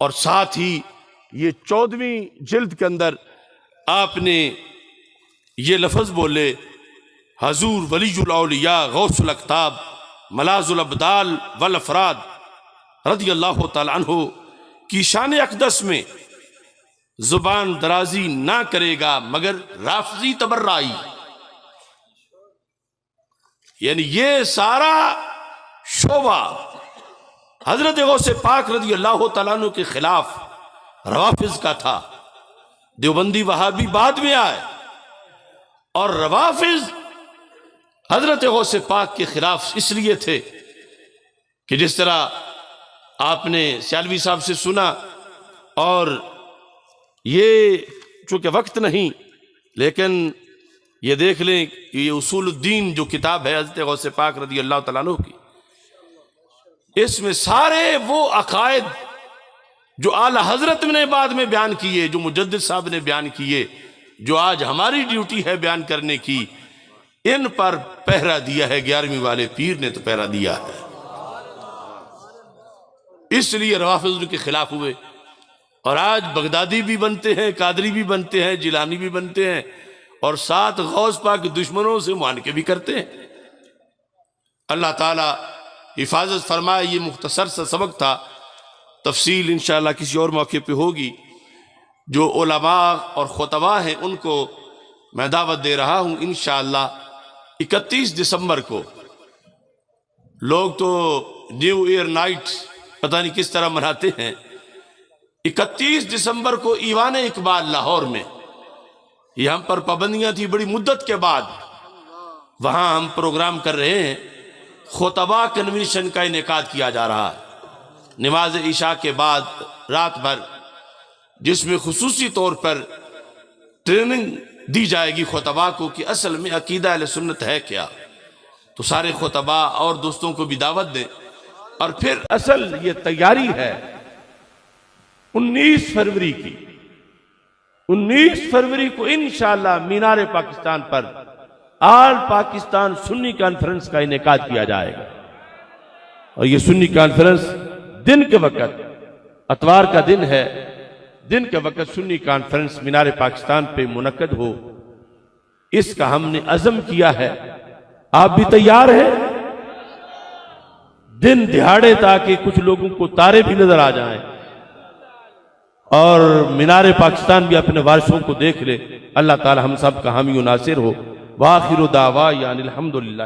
اور ساتھ ہی یہ 14ویں جلد کے اندر آپ نے یہ لفظ بولے حضور ولی الاولیاء غوث الاقطاب ملاذ الابدال والافراد رضی اللہ تعالی عنہ کی شان اقدس میں زبان درازی نہ کرے گا مگر رافضی تبرعی، یعنی یہ سارا شعبہ حضرت غوث پاک رضی اللہ تعالیٰ عنہ کے خلاف روافض کا تھا۔ دیوبندی وہابی بعد میں آئے اور روافض حضرت غوث پاک کے خلاف اس لیے تھے کہ جس طرح آپ نے سیالوی صاحب سے سنا، اور یہ چونکہ وقت نہیں، لیکن یہ دیکھ لیں کہ یہ اصول الدین جو کتاب ہے حضرت غوث پاک رضی اللہ تعالیٰ عنہ کی، اس میں سارے وہ عقائد جو اعلی حضرت نے بعد میں بیان کیے، جو مجدد صاحب نے بیان کیے، جو آج ہماری ڈیوٹی ہے بیان کرنے کی، ان پر پہرا دیا ہے 11ویں والے پیر نے، تو پہرا دیا ہے۔ اس لیے روافض ان کے خلاف ہوئے، اور آج بغدادی بھی بنتے ہیں، قادری بھی بنتے ہیں، جیلانی بھی بنتے ہیں، اور ساتھ غوث پاک کے دشمنوں سے معانقے بھی کرتے ہیں۔ اللہ تعالیٰ حفاظت فرمائے۔ یہ مختصر سا سبق تھا، تفصیل انشاءاللہ کسی اور موقع پہ ہوگی۔ جو علماء اور خطباء ہیں ان کو میں دعوت دے رہا ہوں انشاءاللہ 31 دسمبر کو۔ لوگ تو نیو ایئر نائٹ پتہ نہیں کس طرح مناتے ہیں۔ 31 دسمبر کو ایوان اقبال لاہور میں، یہ ہم پر پابندیاں تھی بڑی مدت کے بعد، وہاں ہم پروگرام کر رہے ہیں۔ خطباء کنونشن کا انعقاد کیا جا رہا ہے نماز عشاء کے بعد رات بھر، جس میں خصوصی طور پر ٹریننگ دی جائے گی خطباء کو کہ اصل میں عقیدہ اہل سنت ہے کیا۔ تو سارے خطباء اور دوستوں کو بھی دعوت دیں۔ اور پھر اصل یہ تیاری ہے 19 فروری کی۔ 19 فروری کو انشاءاللہ مینار پاکستان پر آل پاکستان سنی کانفرنس کا انعقاد کیا جائے گا، اور یہ سنی کانفرنس دن کے وقت، اتوار کا دن ہے، دن کے وقت سنی کانفرنس مینار پاکستان پہ منعقد ہو، اس کا ہم نے عزم کیا ہے۔ آپ بھی تیار ہیں؟ دن دہاڑے تاکہ کچھ لوگوں کو تارے بھی نظر آ جائیں، اور مینار پاکستان بھی اپنے وارثوں کو دیکھ لے۔ اللہ تعالی ہم سب کا حامی و ناصر ہو۔ وآخر دعوانا الحمدللہ۔